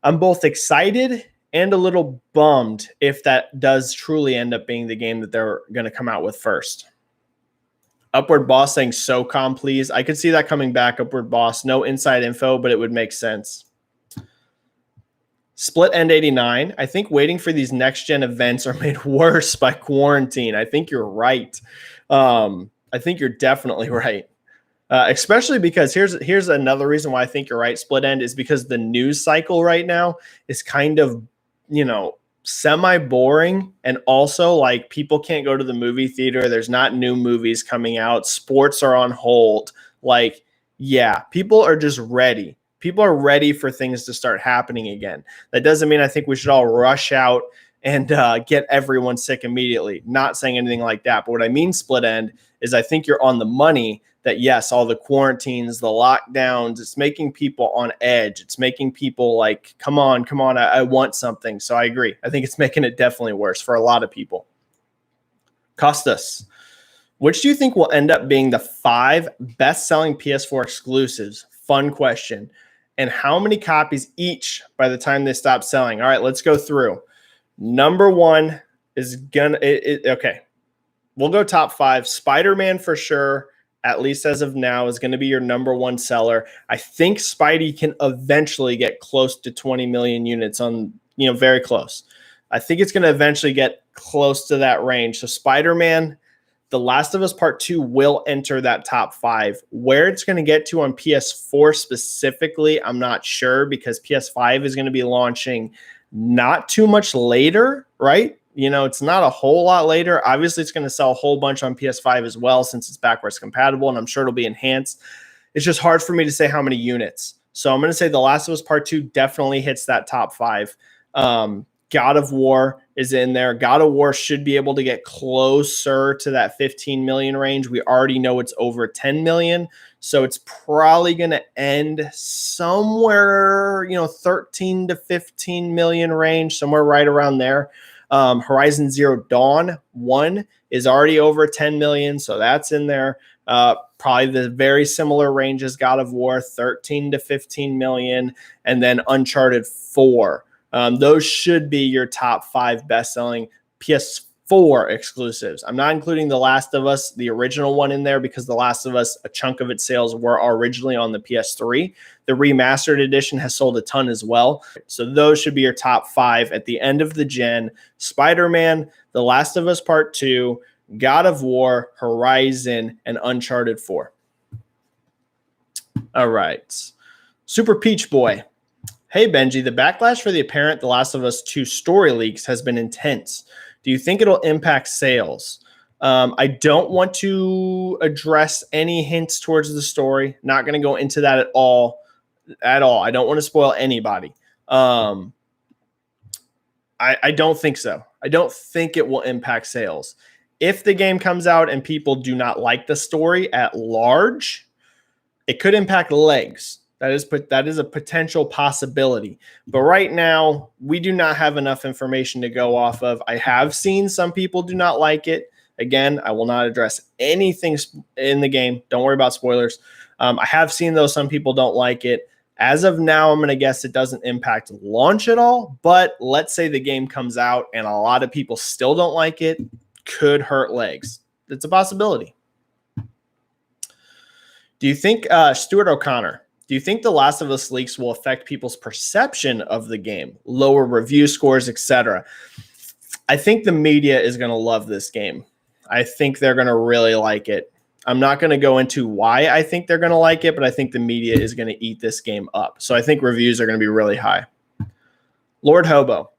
I'm both excited and a little bummed if that does truly end up being the game that they're going to come out with first. Upward Boss saying SOCOM, please. I could see that coming back, Upward Boss. No inside info, but it would make sense. Split End 89. I think waiting for these next-gen events are made worse by quarantine. I think you're right. I think you're definitely right. Especially because here's another reason why I think you're right, Split End, is because the news cycle right now is kind of, semi-boring. And also, like, people can't go to the movie theater. There's not new movies coming out. Sports are on hold. Like, yeah, people are just ready. People are ready for things to start happening again. That doesn't mean I think we should all rush out and get everyone sick immediately. Not saying anything like that. But what I mean, Split End, is I think you're on the money that, yes, all the quarantines, the lockdowns, it's making people on edge. It's making people like, come on, I want something. So I agree. I think it's making it definitely worse for a lot of people. Costas, which do you think will end up being the 5 best-selling PS4 exclusives? Fun question. And how many copies each by the time they stop selling? All right, let's go through. Number 1 is okay. We'll go top 5. Spider-Man for sure, at least as of now, is going to be your number 1 seller. I think Spidey can eventually get close to 20 million units on, very close. I think it's going to eventually get close to that range. So Spider-Man, The Last of Us Part 2 will enter that top 5. Where it's going to get to on PS4 specifically, I'm not sure, because PS5 is going to be launching not too much later, right? It's not a whole lot later. Obviously, it's going to sell a whole bunch on PS5 as well, since it's backwards compatible, and I'm sure it'll be enhanced. It's just hard for me to say how many units. So I'm going to say The Last of Us Part 2 definitely hits that top 5. God of War is in there. God of War should be able to get closer to that 15 million range. We already know it's over 10 million. So it's probably going to end somewhere, 13 to 15 million range, somewhere right around there. Horizon Zero Dawn 1 is already over 10 million. So that's in there. Probably the very similar range as God of War, 13 to 15 million. And then Uncharted 4. Those should be your top 5 best-selling PS4 exclusives. I'm not including The Last of Us, the original one, in there, because The Last of Us, a chunk of its sales were originally on the PS3. The remastered edition has sold a ton as well. So those should be your top 5 at the end of the gen. Spider-Man, The Last of Us Part 2, God of War, Horizon, and Uncharted 4. All right. Super Peach Boy. Hey, Benji, the backlash for the apparent The Last of Us 2 story leaks has been intense. Do you think it'll impact sales? I don't want to address any hints towards the story. Not going to go into that at all. I don't want to spoil anybody. I don't think so. I don't think it will impact sales. If the game comes out and people do not like the story at large, it could impact legs. That is a potential possibility. But right now, we do not have enough information to go off of. I have seen some people do not like it. Again, I will not address anything in the game. Don't worry about spoilers. I have seen, though, some people don't like it. As of now, I'm going to guess it doesn't impact launch at all. But let's say the game comes out and a lot of people still don't like it. Could hurt legs. It's a possibility. Do you think, Stuart O'Connor, do you think The Last of Us leaks will affect people's perception of the game, lower review scores, etc.? I think the media is going to love this game. I think they're going to really like it. I'm not going to go into why I think they're going to like it, but I think the media is going to eat this game up. So I think reviews are going to be really high. Lord Hobo.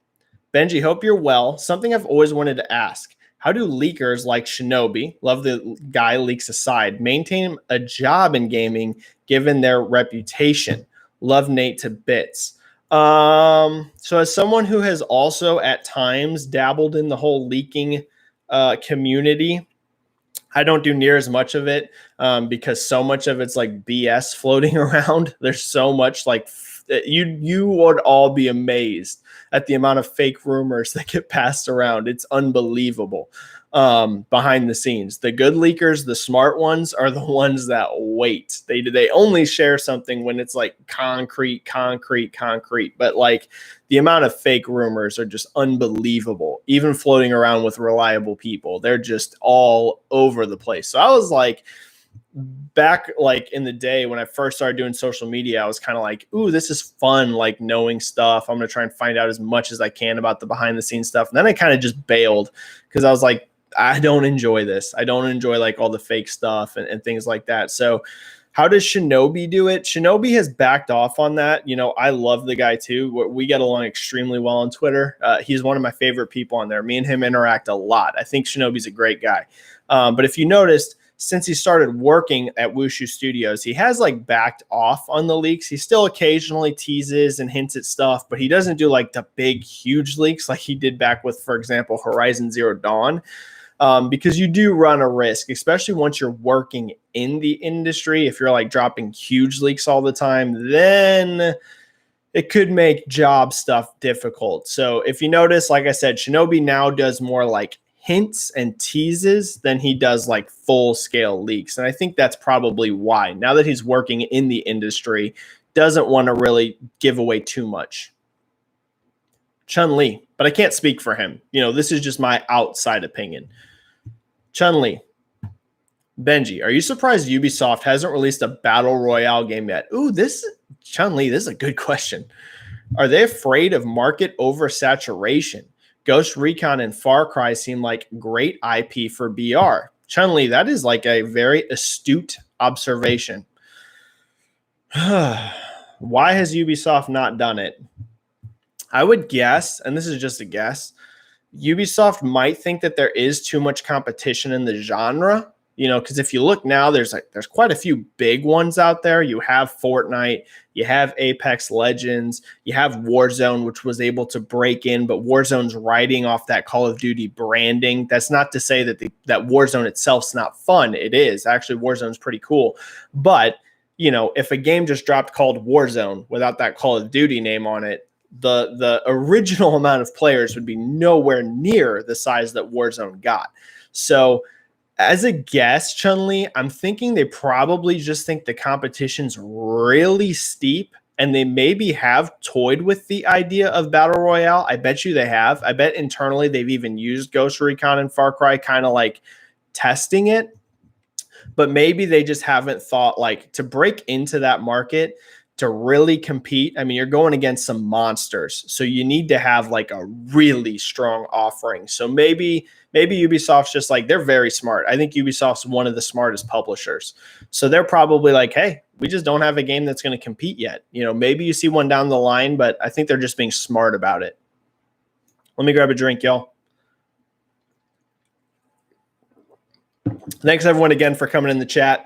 Benji, hope you're well. Something I've always wanted to ask. How do leakers like Shinobi, love the guy leaks aside, maintain a job in gaming given their reputation? Love Nate to bits. So as someone who has also at times dabbled in the whole leaking community, I don't do near as much of it because so much of it's like BS floating around. There's so much like you would all be amazed at the amount of fake rumors that get passed around. It's unbelievable behind the scenes. The good leakers, the smart ones, are the ones that wait. They only share something when it's like concrete. But like the amount of fake rumors are just unbelievable, even floating around with reliable people. They're just all over the place. So I was like, back like in the day when I first started doing social media, I was kind of like, ooh, this is fun, like knowing stuff. I'm going to try and find out as much as I can about the behind the scenes stuff. And then I kind of just bailed because I was like, I don't enjoy this. I don't enjoy like all the fake stuff and things like that. So how does Shinobi do it? Shinobi has backed off on that. You know, I love the guy too. We get along extremely well on Twitter. He's one of my favorite people on there. Me and him interact a lot. I think Shinobi's a great guy. But if you noticed, since he started working at Wushu Studios, he has like backed off on the leaks. He still occasionally teases and hints at stuff, but he doesn't do like the big, huge leaks like he did back with, for example, Horizon Zero Dawn. Because you do run a risk, especially once you're working in the industry. If you're like dropping huge leaks all the time, then it could make job stuff difficult. So if you notice, like I said, Shinobi now does more like hints and teases than he does like full scale leaks. And I think that's probably why, now that he's working in the industry, doesn't want to really give away too much. Chun-Li, but I can't speak for him. You know, this is just my outside opinion. Chun-Li. Benji, are you surprised Ubisoft hasn't released a battle royale game yet? Ooh, Chun-Li, this is a good question. Are they afraid of market oversaturation? Ghost Recon and Far Cry seem like great IP for BR. Chun-Li, that is like a very astute observation. Why has Ubisoft not done it? I would guess, and this is just a guess, Ubisoft might think that there is too much competition in the genre. You know, because if you look now, there's quite a few big ones out there. You have Fortnite, you have Apex Legends, you have Warzone, which was able to break in, but Warzone's riding off that Call of Duty branding. That's not to say that that Warzone itself's not fun. It is. Actually, Warzone's pretty cool. But, you know, if a game just dropped called Warzone without that Call of Duty name on it, the original amount of players would be nowhere near the size that Warzone got. So, as a guess, Chun-Li, I'm thinking they probably just think the competition's really steep and they maybe have toyed with the idea of Battle Royale. I bet you they have. I bet internally they've even used Ghost Recon and Far Cry kind of like testing it. But maybe they just haven't thought like to break into that market, to really compete. I mean, you're going against some monsters. So you need to have like a really strong offering. So maybe Ubisoft's just like, they're very smart. I think Ubisoft's one of the smartest publishers. So they're probably like, hey, we just don't have a game that's going to compete yet. You know, maybe you see one down the line, but I think they're just being smart about it. Let me grab a drink, y'all. Thanks everyone again for coming in the chat.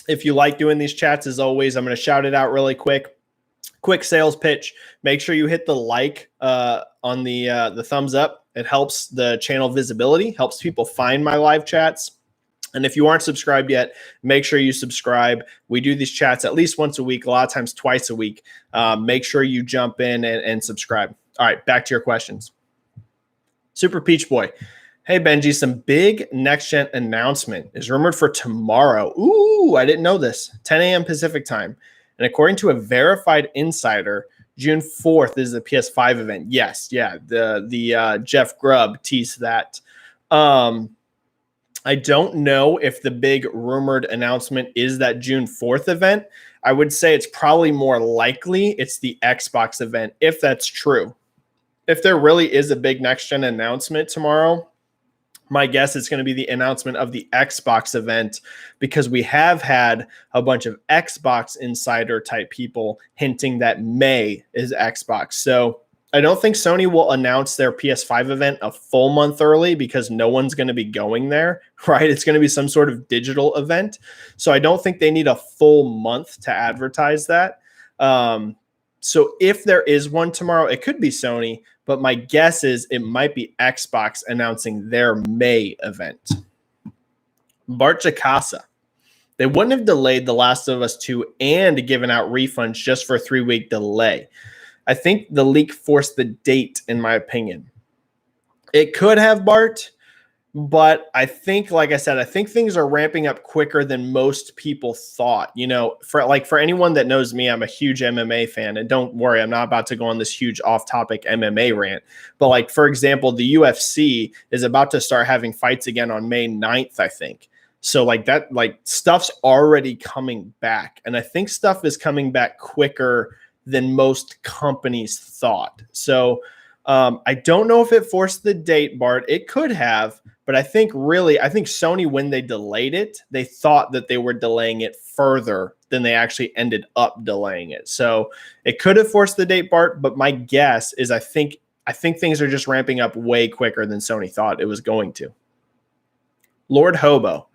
If you like doing these chats, as always, I'm going to shout it out really quick. Quick sales pitch. Make sure you hit the like on the thumbs up. It helps the channel visibility, helps people find my live chats. And if you aren't subscribed yet, make sure you subscribe. We do these chats at least once a week, a lot of times twice a week. Make sure you jump in and subscribe. All right, back to your questions. Super Peach Boy. Hey, Benji, some big next-gen announcement is rumored for tomorrow. Ooh, I didn't know this. 10 a.m. Pacific time. And according to a verified insider, June 4th is the PS5 event. Yes, yeah, the Jeff Grubb teased that. I don't know if the big rumored announcement is that June 4th event. I would say it's probably more likely it's the Xbox event, if that's true. If there really is a big next-gen announcement tomorrow, my guess is going to be the announcement of the Xbox event, because we have had a bunch of Xbox insider type people hinting that May is Xbox. So I don't think Sony will announce their PS5 event a full month early, because no one's going to be going there, right? It's going to be some sort of digital event. So I don't think they need a full month to advertise that. So if there is one tomorrow, it could be Sony, but my guess is it might be Xbox announcing their May event. Bart Jacasa. They wouldn't have delayed The Last of Us 2 and given out refunds just for a 3-week delay. I think the leak forced the date, in my opinion. It could have, Bart, but I think, like I said, I think things are ramping up quicker than most people thought. You know, for anyone that knows me, I'm a huge MMA fan, and don't worry, I'm not about to go on this huge off-topic MMA rant. But like, for example, the UFC is about to start having fights again on May 9th, I think. So like that, like stuff's already coming back, and I think stuff is coming back quicker than most companies thought. So I don't know if it forced the date, Bart. It could have, but I think Sony, when they delayed it, they thought that they were delaying it further than they actually ended up delaying it. So it could have forced the date, Bart, but my guess is I think things are just ramping up way quicker than Sony thought it was going to. Lord Hobo,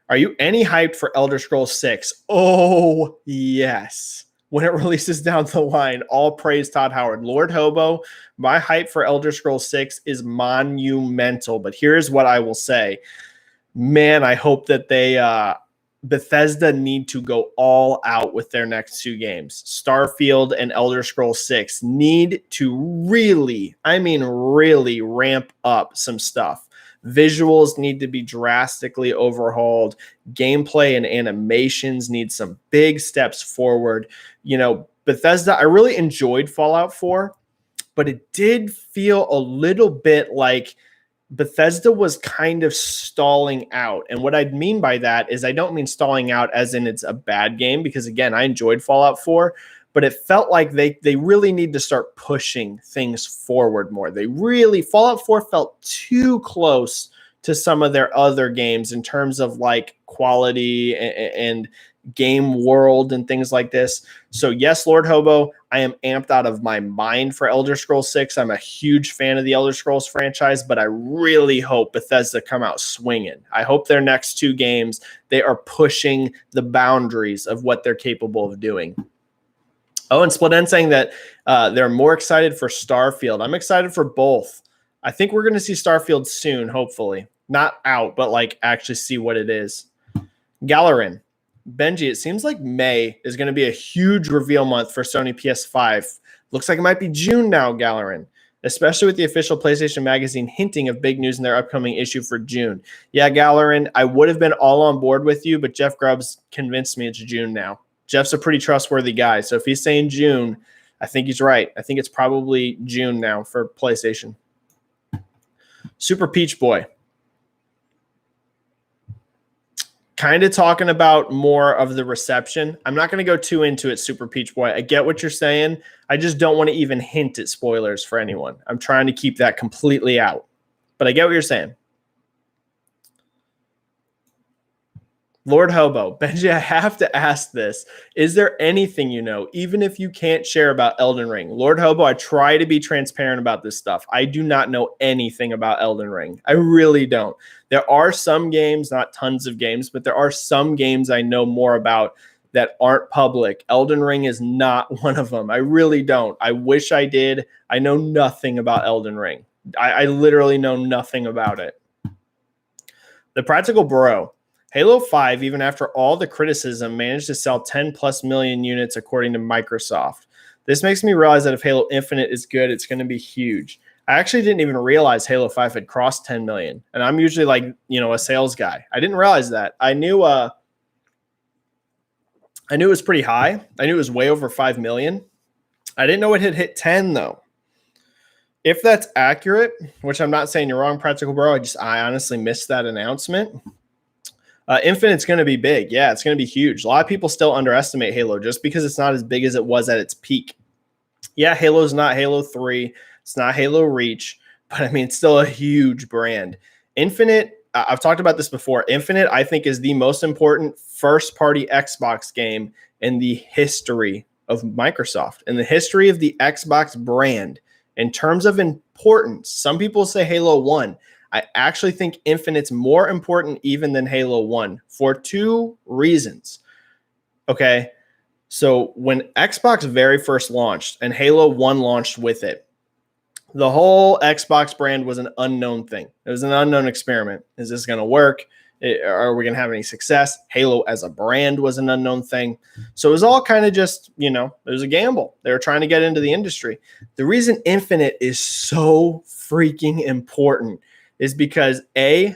are you any hyped for Elder Scrolls 6? Oh, yes. When it releases down the line, all praise Todd Howard. Lord Hobo, my hype for Elder Scrolls 6 is monumental. But here's what I will say. Man, I hope that Bethesda need to go all out with their next 2 games. Starfield and Elder Scrolls 6 need to really, I mean really ramp up some stuff. Visuals need to be drastically overhauled. Gameplay and animations need some big steps forward. You know, Bethesda, I really enjoyed Fallout 4, but it did feel a little bit like Bethesda was kind of stalling out. And what I mean by that is I don't mean stalling out as in it's a bad game, because again, I enjoyed Fallout 4, but it felt like they really need to start pushing things forward more. Fallout 4 felt too close to some of their other games in terms of like quality and game world and things like this. So yes, Lord Hobo, I am amped out of my mind for Elder Scrolls 6. I'm a huge fan of the Elder Scrolls franchise, but I really hope Bethesda come out swinging. I hope their next 2 games, they are pushing the boundaries of what they're capable of doing. Oh, and Split End saying that they're more excited for Starfield. I'm excited for both. I think we're going to see Starfield soon, hopefully. Not out, but like actually see what it is. Galerin. Benji, it seems like May is going to be a huge reveal month for Sony PS5. Looks like it might be June now, Galerin. Especially with the official PlayStation Magazine hinting of big news in their upcoming issue for June. Yeah, Galerin, I would have been all on board with you, but Jeff Grubbs convinced me it's June now. Jeff's a pretty trustworthy guy, so if he's saying June, I think he's right. I think it's probably June now for PlayStation. Super Peach Boy. Kind of talking about more of the reception. I'm not going to go too into it, Super Peach Boy. I get what you're saying. I just don't want to even hint at spoilers for anyone. I'm trying to keep that completely out. But I get what you're saying. Lord Hobo, Benji, I have to ask this. Is there anything you know, even if you can't share, about Elden Ring? Lord Hobo, I try to be transparent about this stuff. I do not know anything about Elden Ring. I really don't. There are some games, not tons of games, but there are some games I know more about that aren't public. Elden Ring is not one of them. I really don't. I wish I did. I know nothing about Elden Ring. I literally know nothing about it. The Practical Bro. Halo 5, even after all the criticism, managed to sell 10 plus million units according to Microsoft. This makes me realize that if Halo Infinite is good, it's going to be huge. I actually didn't even realize Halo 5 had crossed 10 million. And I'm usually like, a sales guy. I didn't realize that. I knew it was pretty high. I knew it was way over 5 million. I didn't know it had hit 10 though. If that's accurate, which I'm not saying you're wrong, Practical Bro, I honestly missed that announcement. Infinite's going to be big. Yeah, it's going to be huge. A lot of people still underestimate Halo just because it's not as big as it was at its peak. Yeah, Halo's not Halo 3. It's not Halo Reach, but I mean, it's still a huge brand. Infinite, I've talked about this before. Infinite, I think, is the most important first-party Xbox game in the history of Microsoft, in the history of the Xbox brand. In terms of importance, some people say Halo 1. I actually think Infinite's more important even than Halo 1 for 2 reasons. Okay, so when Xbox very first launched and Halo 1 launched with it, the whole Xbox brand was an unknown thing. It was an unknown experiment. Is this going to work? Are we going to have any success? Halo as a brand was an unknown thing. So it was all kind of just, it was a gamble. They were trying to get into the industry. The reason Infinite is so freaking important is because this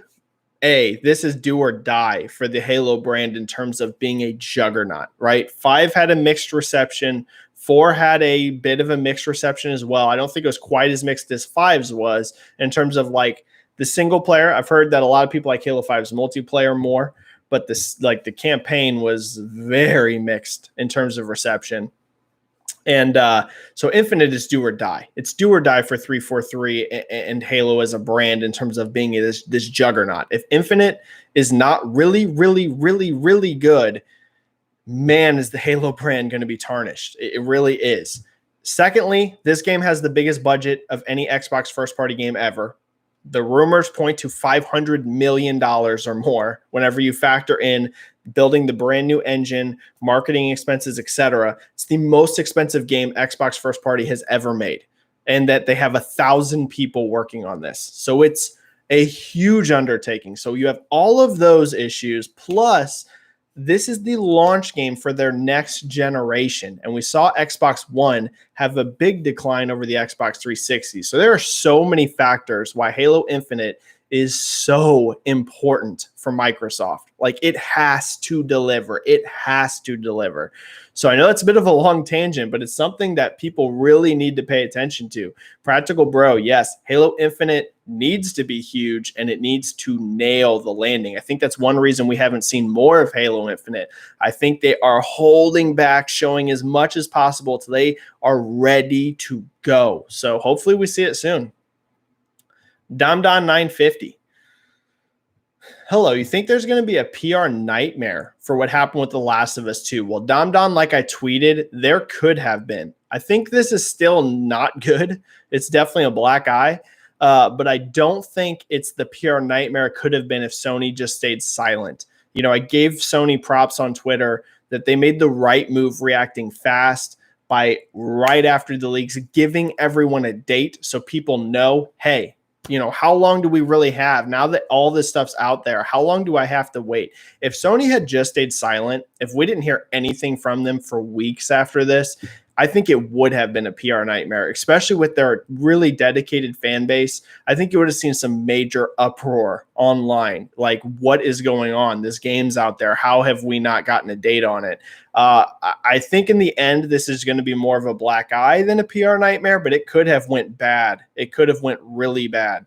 is do or die for the Halo brand in terms of being a juggernaut, right? 5 had a mixed reception. 4 had a bit of a mixed reception as well. I don't think it was quite as mixed as 5's was in terms of like the single player. I've heard that a lot of people like Halo 5's multiplayer more, but the campaign was very mixed in terms of reception. And so Infinite is do or die. It's do or die for 343 and Halo as a brand in terms of being this juggernaut. If Infinite is not really, really, really, really good, man, is the Halo brand going to be tarnished. It really is. Secondly, this game has the biggest budget of any Xbox first-party game ever. The rumors point to $500 million or more whenever you factor in building the brand new engine, marketing expenses, etc. It's the most expensive game Xbox first party has ever made, and that they have 1,000 people working on this. So it's a huge undertaking. So you have all of those issues, plus this is the launch game for their next generation. And we saw Xbox One have a big decline over the Xbox 360. So there are so many factors why Halo Infinite is so important for Microsoft. Like, it has to deliver. It has to deliver. So I know it's a bit of a long tangent, but it's something that people really need to pay attention to. Practical Bro, yes, Halo Infinite needs to be huge and it needs to nail the landing. I think that's one reason we haven't seen more of Halo Infinite. I think they are holding back, showing as much as possible till they are ready to go. So hopefully we see it soon. Domdon 950. Hello, you think there's going to be a PR nightmare for what happened with The Last of Us 2? Well, Domdon, like I tweeted, there could have been. I think this is still not good. It's definitely a black eye. But I don't think it's the PR nightmare it could have been if Sony just stayed silent. I gave Sony props on Twitter that they made the right move reacting fast by right after the leaks, giving everyone a date so people know, hey, how long do we really have now that all this stuff's out there? How long do I have to wait? If Sony had just stayed silent, if we didn't hear anything from them for weeks after this, I think it would have been a PR nightmare, especially with their really dedicated fan base. I think you would have seen some major uproar online. Like, what is going on? This game's out there. How have we not gotten a date on it? I think in the end, this is going to be more of a black eye than a PR nightmare, but it could have went bad. It could have went really bad.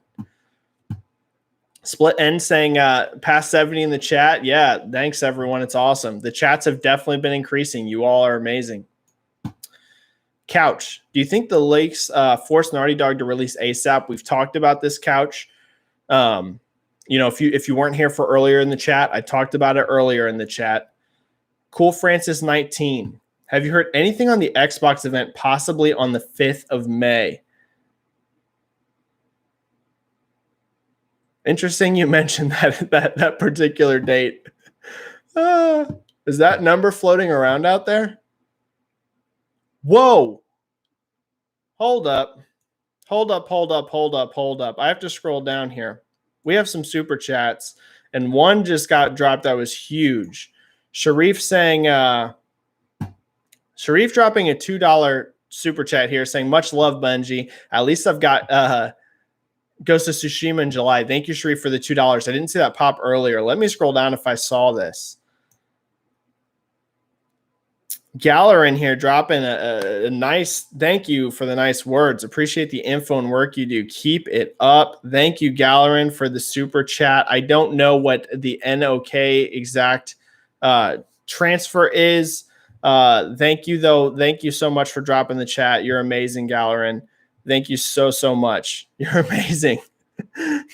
Split End saying past 70 in the chat. Yeah, thanks, everyone. It's awesome. The chats have definitely been increasing. You all are amazing. Couch, do you think the Lakes forced Naughty Dog to release ASAP? We've talked about this, Couch. If you weren't here for earlier in the chat, I talked about it earlier in the chat. Cool Francis 19. Have you heard anything on the Xbox event, possibly on the 5th of May? Interesting you mentioned that particular date. Is that number floating around out there? Whoa. Hold up. Hold up. I have to scroll down here. We have some super chats, and one just got dropped that was huge. Sharif saying, Sharif dropping a $2 super chat here saying, much love, Benji. At least I've got Ghost of Tsushima in July. Thank you, Sharif, for the $2. I didn't see that pop earlier. Let me scroll down if I saw this. Galler in here dropping a nice thank you for the nice words. Appreciate the info and work you do. Keep it up. Thank you, Gallerin, for the super chat. I don't know what the NOK exact transfer is. Thank you, though. Thank you so much for dropping the chat. You're amazing, Gallerin. Thank you so much. You're amazing.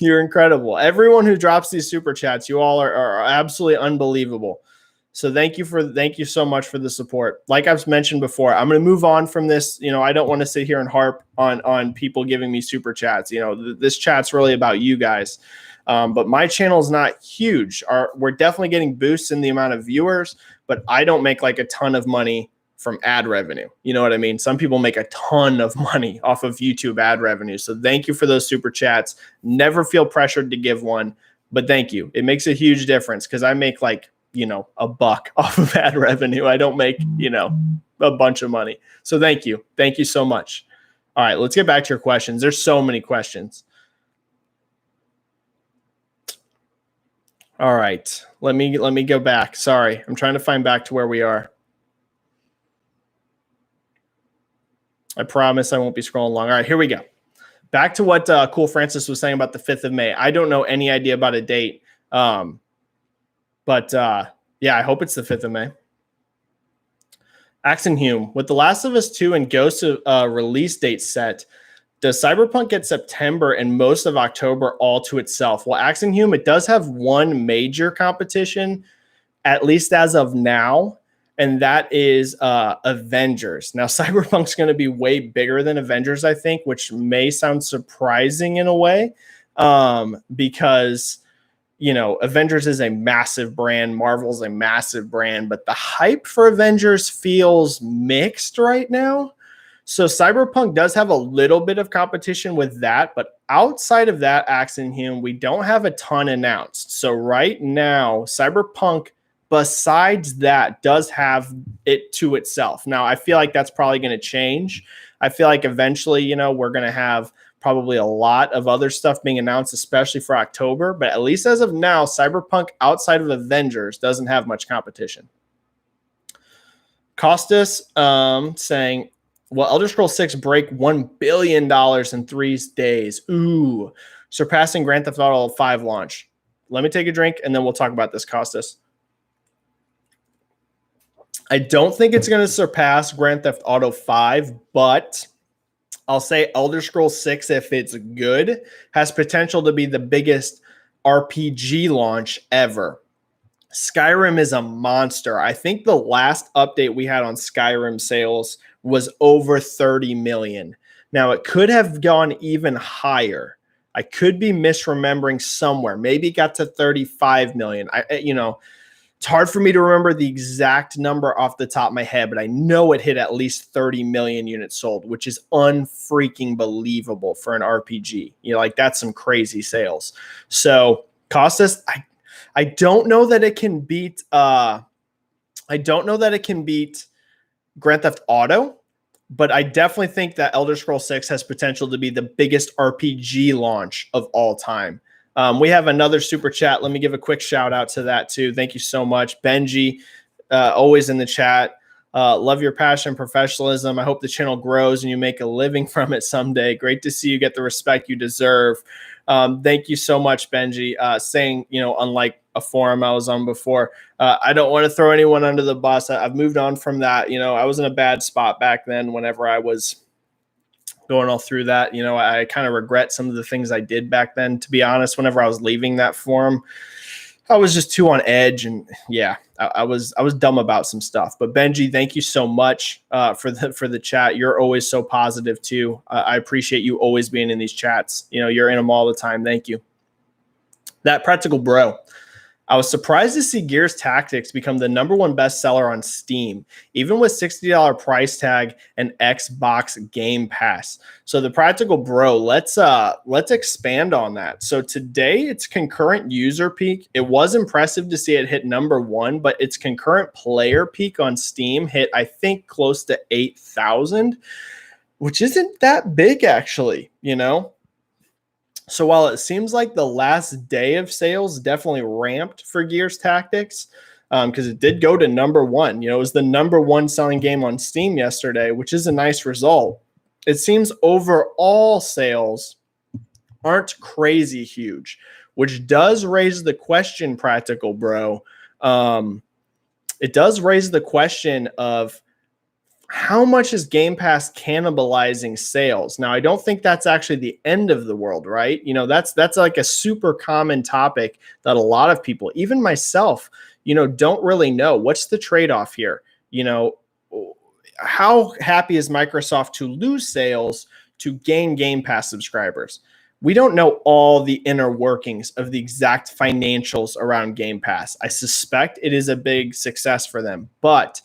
You're incredible. Everyone who drops these super chats, you all are absolutely unbelievable. So thank you so much for the support. Like I've mentioned before, I'm going to move on from this. You know, I don't want to sit here and harp on people giving me super chats. You know, this chat's really about you guys. But my channel is not huge. We're definitely getting boosts in the amount of viewers, but I don't make like a ton of money from ad revenue. You know what I mean? Some people make a ton of money off of YouTube ad revenue. So thank you for those super chats. Never feel pressured to give one, but thank you. It makes a huge difference because I make like, you know, $1 off of ad revenue. I don't make, you know, a bunch of money. So thank you. Thank you so much. All right, let's get back to your questions. There's so many questions. All right, let me go back. Sorry, I'm trying to find back to where we are. I promise I won't be scrolling long. All right, here we go. Back to what Cool Francis was saying about the 5th of May. I don't know any idea about a date. But yeah, I hope it's the 5th of May. Axenhume, with The Last of Us 2 and Ghost release date set, does Cyberpunk get September and most of October all to itself? Well, Axenhume, it does have one major competition, at least as of now, and that is Avengers. Now, Cyberpunk's going to be way bigger than Avengers, I think, which may sound surprising in a way, because you know, Avengers is a massive brand. Marvel's a massive brand, but the hype for Avengers feels mixed right now. So Cyberpunk does have a little bit of competition with that, but outside of that, Axenhume, we don't have a ton announced. So right now, Cyberpunk, besides that, does have it to itself. Now, I feel like that's probably going to change. I feel like eventually, you know, we're going to have probably a lot of other stuff being announced, especially for October. But at least as of now, Cyberpunk outside of Avengers doesn't have much competition. Costas saying, will Elder Scrolls 6 break $1 billion in 3 days? Ooh, surpassing Grand Theft Auto 5 launch. Let me take a drink, and then we'll talk about this, Costas. I don't think it's going to surpass Grand Theft Auto 5, but I'll say Elder Scrolls 6, if it's good, has potential to be the biggest RPG launch ever. Skyrim is a monster. I think the last update we had on Skyrim sales was over 30 million. Now, it could have gone even higher. I could be misremembering somewhere. Maybe it got to 35 million. It's hard for me to remember the exact number off the top of my head, but I know it hit at least 30 million units sold, which is unfreaking believable for an RPG. You know, like that's some crazy sales. So Costas, I don't know that it can beat Grand Theft Auto, but I definitely think that Elder Scrolls 6 has potential to be the biggest RPG launch of all time. We have another super chat. Let me give a quick shout out to that too. Thank you so much. Benji, always in the chat. Love your passion and professionalism. I hope the channel grows and you make a living from it someday. Great to see you get the respect you deserve. Thank you so much, Benji. Saying, you know, unlike a forum I was on before, I don't want to throw anyone under the bus. I've moved on from that. You know, I was in a bad spot back then whenever I was going all through that. You know, I kind of regret some of the things I did back then, to be honest. Whenever I was leaving that forum, I was just too on edge, and yeah, I was dumb about some stuff. But Benji, thank you so much for the chat. You're always so positive too. I appreciate you always being in these chats. You know, you're in them all the time. Thank you. That Practical Bro. I was surprised to see Gears Tactics become the #1 bestseller on Steam, even with $60 price tag and Xbox Game Pass. So the Practical Bro, let's expand on that. So today its concurrent user peak, it was impressive to see it hit #1, but its concurrent player peak on Steam hit, I think, close to 8,000, which isn't that big actually, you know? So while it seems like the last day of sales definitely ramped for Gears Tactics, because it did go to #1, it was the #1 selling game on Steam yesterday, which is a nice result. It seems overall sales aren't crazy huge, which does raise the question, Practical Bro. It does raise the question of how much is Game Pass cannibalizing sales? Now, I don't think that's actually the end of the world, right? That's like a super common topic that a lot of people, even myself, don't really know. What's the trade-off here? How happy is Microsoft to lose sales to gain Game Pass subscribers? We don't know all the inner workings of the exact financials around Game Pass. I suspect it is a big success for them, but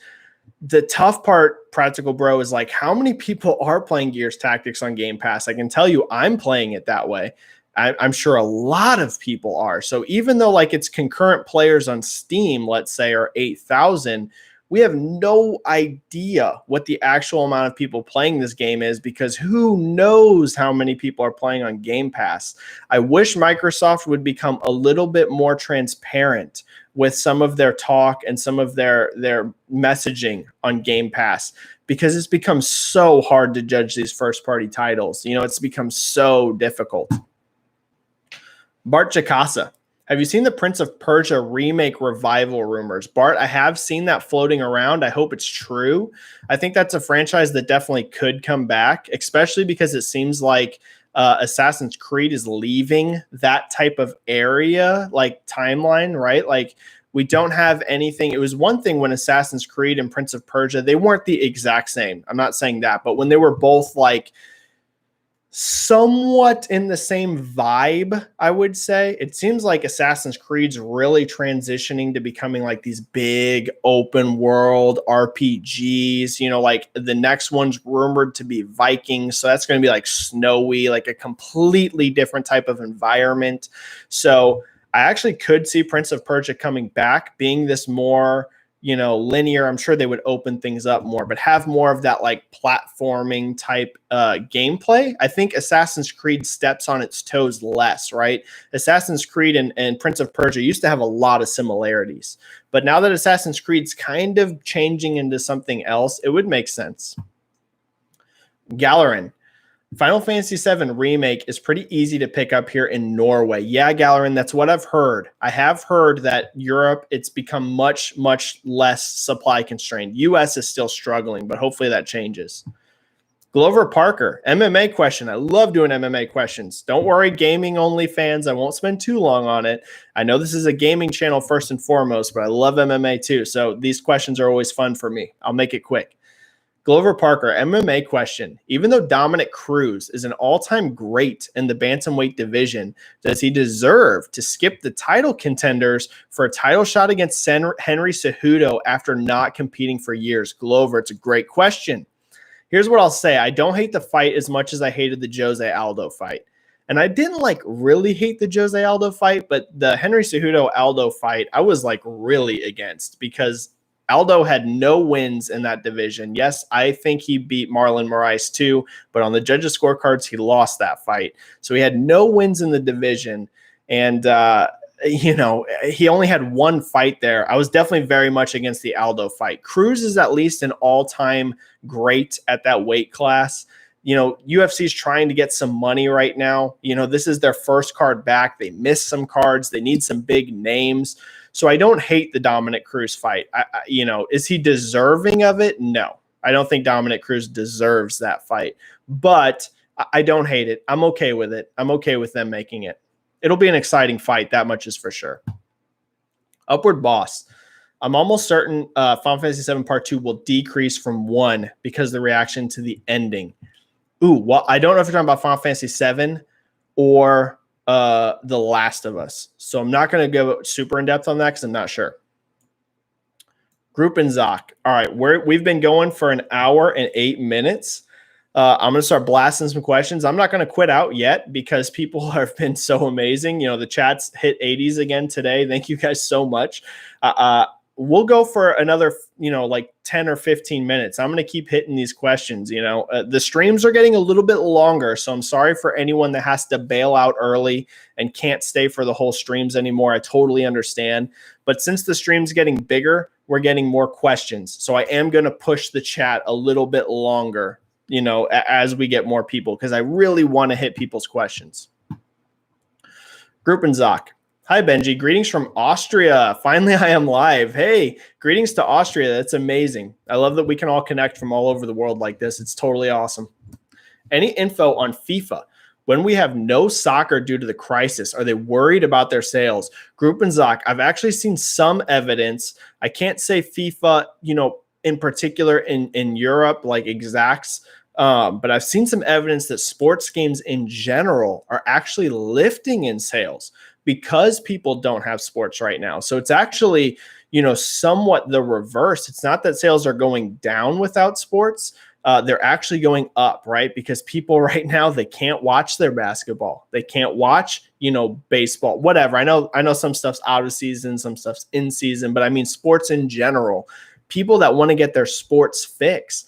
the tough part, Practical Bro, is like how many people are playing Gears Tactics on Game Pass. I can tell you I'm playing it that way. I'm sure a lot of people are. So even though like its concurrent players on Steam, let's say, are 8,000, we have no idea what the actual amount of people playing this game is, because who knows how many people are playing on Game Pass. I wish Microsoft would become a little bit more transparent with some of their talk and some of their messaging on Game Pass, because it's become so hard to judge these first-party titles. It's become so difficult. Bart Jacasa, have you seen the Prince of Persia remake revival rumors? Bart, I have seen that floating around. I hope it's true. I think that's a franchise that definitely could come back, especially because it seems like Assassin's Creed is leaving that type of area, like timeline, right? Like we don't have anything. It was one thing when Assassin's Creed and Prince of Persia, they weren't the exact same. I'm not saying that, but when they were both like somewhat in the same vibe, I would say. It seems like Assassin's Creed's really transitioning to becoming like these big open world RPGs. Like the next one's rumored to be Vikings, so that's going to be like snowy, like a completely different type of environment. So I actually could see Prince of Persia coming back, being this more linear. I'm sure they would open things up more, but have more of that like platforming type gameplay. I think Assassin's Creed steps on its toes less, right? Assassin's Creed and Prince of Persia used to have a lot of similarities, but now that Assassin's Creed's kind of changing into something else, it would make sense. Galerin, Final Fantasy VII Remake is pretty easy to pick up here in Norway. Yeah, Galerin, that's what I've heard. I have heard that Europe, it's become much, much less supply constrained. US is still struggling, but hopefully that changes. Glover Parker, MMA question. I love doing MMA questions. Don't worry, gaming only fans. I won't spend too long on it. I know this is a gaming channel first and foremost, but I love MMA too. So these questions are always fun for me. I'll make it quick. Glover Parker, MMA question. Even though Dominic Cruz is an all-time great in the bantamweight division, does he deserve to skip the title contenders for a title shot against Henry Cejudo after not competing for years? Glover, it's a great question. Here's what I'll say. I don't hate the fight as much as I hated the Jose Aldo fight. And I didn't really hate the Jose Aldo fight, but the Henry Cejudo Aldo fight, I was really against, because Aldo had no wins in that division. Yes, I think he beat Marlon Moraes too, but on the judges' scorecards, he lost that fight. So he had no wins in the division. And, he only had one fight there. I was definitely very much against the Aldo fight. Cruz is at least an all-time great at that weight class. UFC is trying to get some money right now. This is their first card back. They missed some cards. They need some big names. So I don't hate the Dominic Cruz fight. Is he deserving of it? No, I don't think Dominic Cruz deserves that fight, but I don't hate it. I'm okay with it. I'm okay with them making it. It'll be an exciting fight. That much is for sure. Upward Boss. I'm almost certain Final Fantasy VII Part 2 will decrease from 1 because of the reaction to the ending. Ooh, well, I don't know if you're talking about Final Fantasy VII or The Last of Us. So I'm not going to go super in depth on that because I'm not sure. Group and Zoc. All right, we've been going for an hour and 8 minutes. I'm going to start blasting some questions. I'm not going to quit out yet because people have been so amazing. You know, the chats hit 80s again today. Thank you guys so much. We'll go for another, like 10 or 15 minutes. I'm going to keep hitting these questions. The streams are getting a little bit longer, so I'm sorry for anyone that has to bail out early and can't stay for the whole streams anymore. I totally understand. But since the stream's getting bigger, we're getting more questions. So I am going to push the chat a little bit longer, as we get more people, because I really want to hit people's questions. Group and Zoc. Hi, Benji. Greetings from Austria. Finally, I am live. Hey, greetings to Austria. That's amazing. I love that we can all connect from all over the world like this. It's totally awesome. Any info on FIFA? When we have no soccer due to the crisis, are they worried about their sales? Group and Zoc, I've actually seen some evidence. I can't say FIFA, in particular in Europe, like exacts, but I've seen some evidence that sports games in general are actually lifting in sales because people don't have sports right now. So it's actually, somewhat the reverse. It's not that sales are going down without sports. They're actually going up, right? Because people right now, they can't watch their basketball. They can't watch, baseball, whatever. I know some stuff's out of season, some stuff's in season, but I mean, sports in general, people that want to get their sports fix,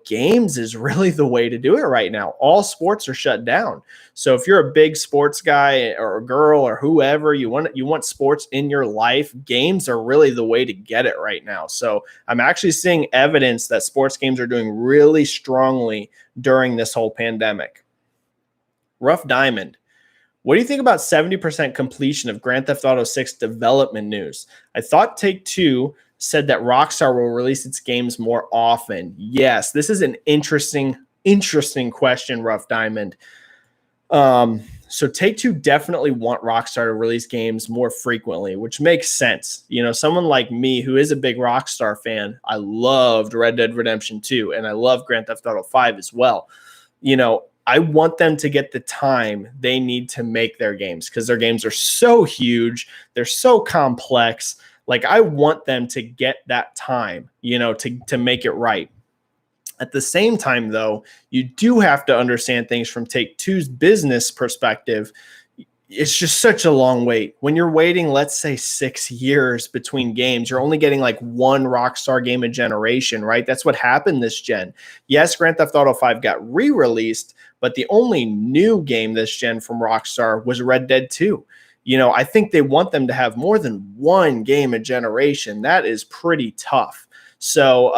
games is really the way to do it right now. All sports are shut down. So if you're a big sports guy or a girl or whoever, you want sports in your life, games are really the way to get it right now. So I'm actually seeing evidence that sports games are doing really strongly during this whole pandemic. Rough Diamond. What do you think about 70% completion of Grand Theft Auto 6 development news? I thought Take-Two said that Rockstar will release its games more often. Yes, this is an interesting question, Rough Diamond. So Take-Two definitely want Rockstar to release games more frequently, which makes sense. Someone like me who is a big Rockstar fan, I loved Red Dead Redemption 2, and I love Grand Theft Auto 5 as well. I want them to get the time they need to make their games because their games are so huge. They're so complex. Like, I want them to get that time, to make it right. At the same time, though, you do have to understand things from Take-Two's business perspective. It's just such a long wait. When you're waiting, let's say 6 years between games, you're only getting like one Rockstar game a generation, right? That's what happened this gen. Yes, Grand Theft Auto 5 got re-released, but the only new game this gen from Rockstar was Red Dead 2. I think they want them to have more than one game a generation. That is pretty tough. So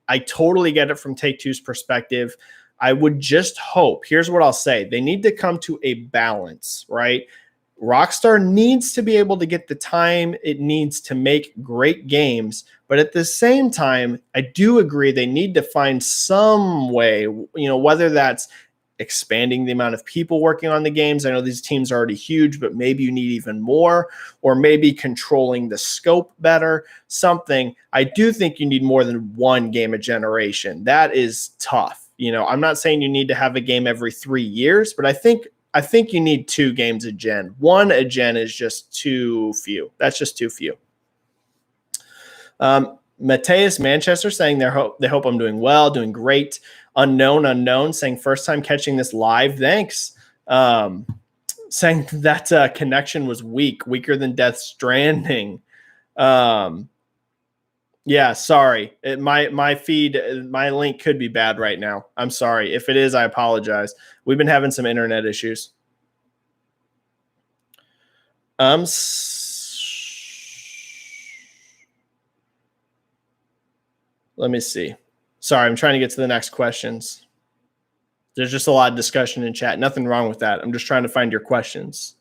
I totally get it from Take-Two's perspective. I would just hope, here's what I'll say. They need to come to a balance, right? Rockstar needs to be able to get the time it needs to make great games. But at the same time, I do agree they need to find some way, whether that's expanding the amount of people working on the games. I know these teams are already huge, but maybe you need even more, or maybe controlling the scope better, something. I do think you need more than one game a generation. That is tough. I'm not saying you need to have a game every 3 years, but I think you need 2 games a gen. One a gen is just too few. That's just too few. Mateus Manchester saying they hope I'm doing well, doing great. Unknown saying first time catching this live. Thanks. Saying that connection was weaker than Death Stranding. Yeah, sorry. My feed, my link could be bad right now. I'm sorry. If it is, I apologize. We've been having some internet issues. Let me see. Sorry, I'm trying to get to the next questions. There's just a lot of discussion in chat. Nothing wrong with that. I'm just trying to find your questions.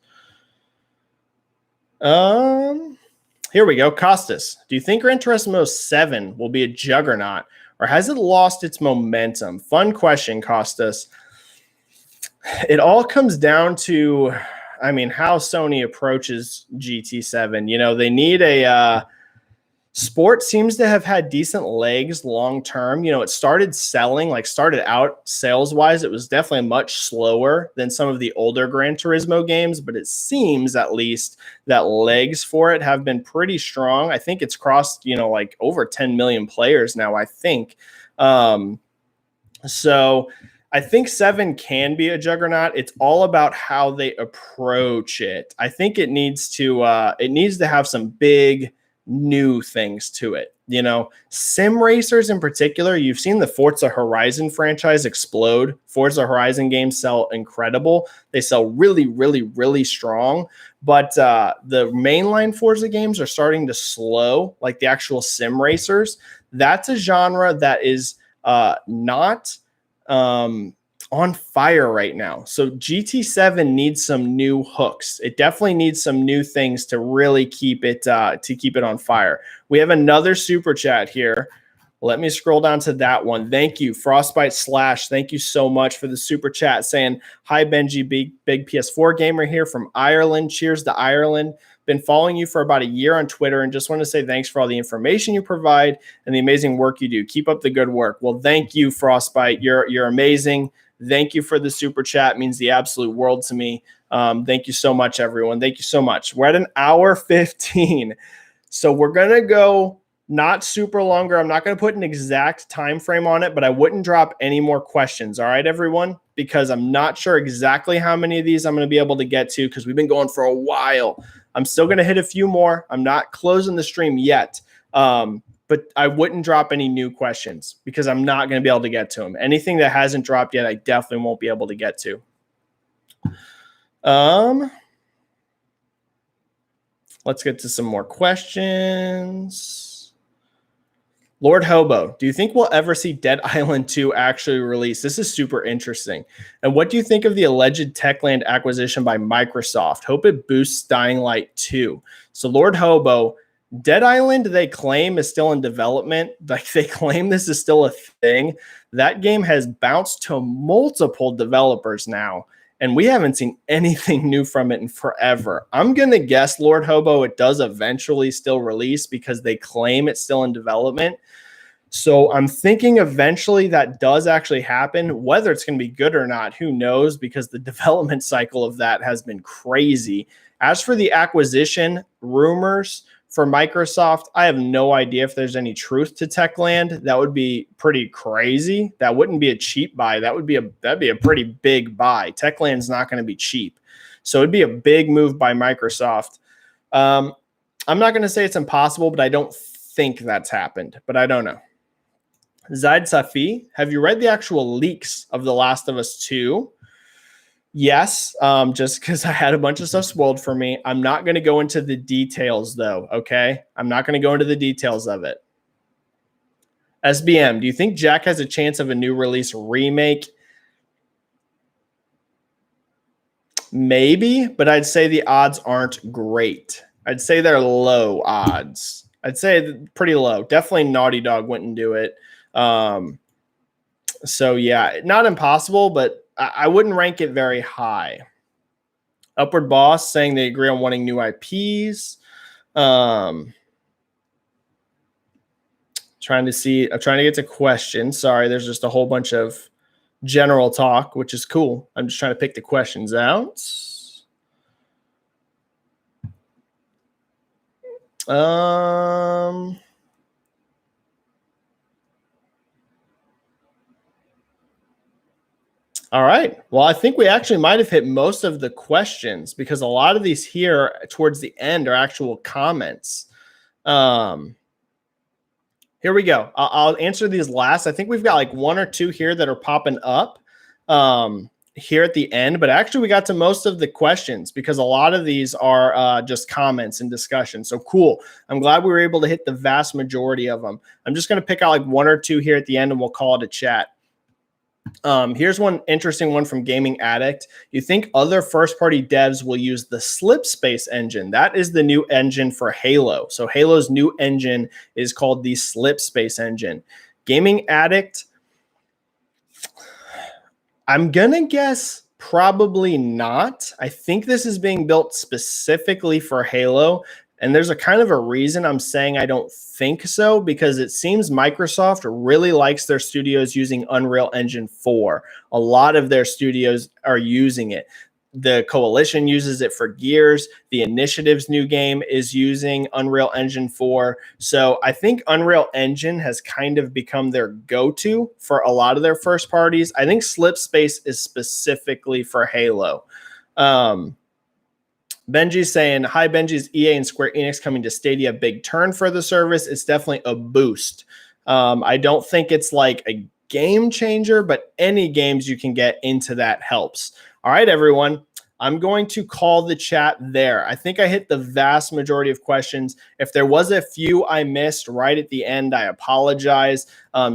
Here we go. Costas, do you think Gran Turismo 7 will be a juggernaut, or has it lost its momentum? Fun question, Costas. It all comes down to, how Sony approaches GT7. They need Sport seems to have had decent legs long term. It started started out sales wise. It was definitely much slower than some of the older Gran Turismo games, but it seems at least that legs for it have been pretty strong. I think it's crossed, like over 10 million players now, I think. So I think 7 can be a juggernaut. It's all about how they approach it. I think it needs to have some big new things to it. Sim racers in particular, you've seen the Forza Horizon franchise explode. Forza Horizon games sell incredible. They sell really, really, really strong. But the mainline Forza games are starting to slow, like the actual sim racers. That's a genre that is not on fire right now. So GT7 needs some new hooks. It definitely needs some new things to really keep it on fire. We have another super chat here. Let me scroll down to that one. Thank you, Frostbite Slash. Thank you so much for the super chat saying, hi, Benji, big PS4 gamer here from Ireland. Cheers to Ireland. Been following you for about a year on Twitter and just want to say thanks for all the information you provide and the amazing work you do. Keep up the good work. Well, thank you, Frostbite. You're amazing. Thank you for the super chat. It means the absolute world to me. Thank you so much, everyone. Thank you so much. We're at an hour 15. So we're going to go not super longer. I'm not going to put an exact time frame on it, but I wouldn't drop any more questions. All right, everyone, because I'm not sure exactly how many of these I'm going to be able to get to because we've been going for a while. I'm still going to hit a few more. I'm not closing the stream yet, but I wouldn't drop any new questions because I'm not going to be able to get to them. Anything that hasn't dropped yet, I definitely won't be able to get to. Let's get to some more questions. Lord Hobo, do you think we'll ever see Dead Island 2 actually release? This is super interesting. And what do you think of the alleged Techland acquisition by Microsoft? Hope it boosts Dying Light 2. So Lord Hobo, Dead Island, they claim, is still in development. Like, they claim this is still a thing. That game has bounced to multiple developers now, and we haven't seen anything new from it in forever. I'm going to guess, Lord Hobo, it does eventually still release because they claim it's still in development. So I'm thinking eventually that does actually happen. Whether it's going to be good or not, who knows, because the development cycle of that has been crazy. As for the acquisition rumors for Microsoft, I have no idea if there's any truth to Techland. That would be pretty crazy. That wouldn't be a cheap buy. That'd be a pretty big buy. Techland's not going to be cheap. So it'd be a big move by Microsoft. I'm not going to say it's impossible, but I don't think that's happened. But I don't know. Zaid Safi, have you read the actual leaks of The Last of Us 2? Yes, just because I had a bunch of stuff spoiled for me. I'm not going to go into the details, though, okay? I'm not going to go into the details of it. SBM, do you think Jack has a chance of a new release remake? Maybe, but I'd say the odds aren't great. I'd say they're low odds. I'd say pretty low. Definitely Naughty Dog wouldn't do it. So yeah, not impossible, but I wouldn't rank it very high. Upward Boss saying they agree on wanting new IPs. I'm trying to get to questions. Sorry, there's just a whole bunch of general talk, which is cool. I'm just trying to pick the questions out. All right. Well, I think we actually might have hit most of the questions because a lot of these here towards the end are actual comments. Here we go. I'll answer these last. I think we've got like one or two here that are popping up here at the end, but actually we got to most of the questions because a lot of these are just comments and discussion. So cool. I'm glad we were able to hit the vast majority of them. I'm just going to pick out like one or two here at the end and we'll call it a chat. Here's one interesting one from Gaming Addict. You think other first-party devs will use the Slipspace engine? That is the new engine for Halo. So Halo's new engine is called the Slipspace engine. Gaming Addict, I'm going to guess probably not. I think this is being built specifically for Halo. And there's a kind of a reason I'm saying I don't think so, because it seems Microsoft really likes their studios using Unreal Engine 4. A lot of their studios are using it. The Coalition uses it for Gears. The Initiative's new game is using Unreal Engine 4. So I think Unreal Engine has kind of become their go-to for a lot of their first parties. I think Slipspace is specifically for Halo. Benji's saying, hi, Benji's EA and Square Enix coming to Stadia. Big turn for the service. It's definitely a boost. I don't think it's like a game changer, but any games you can get into that helps. All right, everyone. I'm going to call the chat there. I think I hit the vast majority of questions. If there was a few I missed right at the end, I apologize.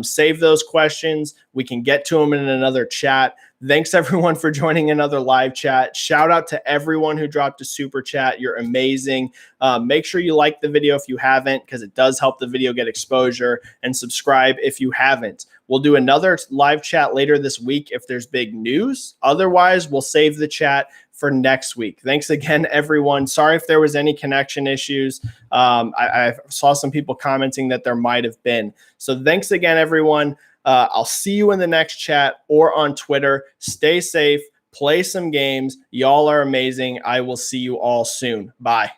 Save those questions. We can get to them in another chat. Thanks, everyone, for joining another live chat. Shout out to everyone who dropped a super chat. You're amazing. Make sure you like the video if you haven't, because it does help the video get exposure, and subscribe if you haven't. We'll do another live chat later this week if there's big news. Otherwise, we'll save the chat for next week. Thanks again, everyone. Sorry if there was any connection issues. I saw some people commenting that there might have been. So thanks again, everyone. I'll see you in the next chat or on Twitter. Stay safe. Play some games. Y'all are amazing. I will see you all soon. Bye.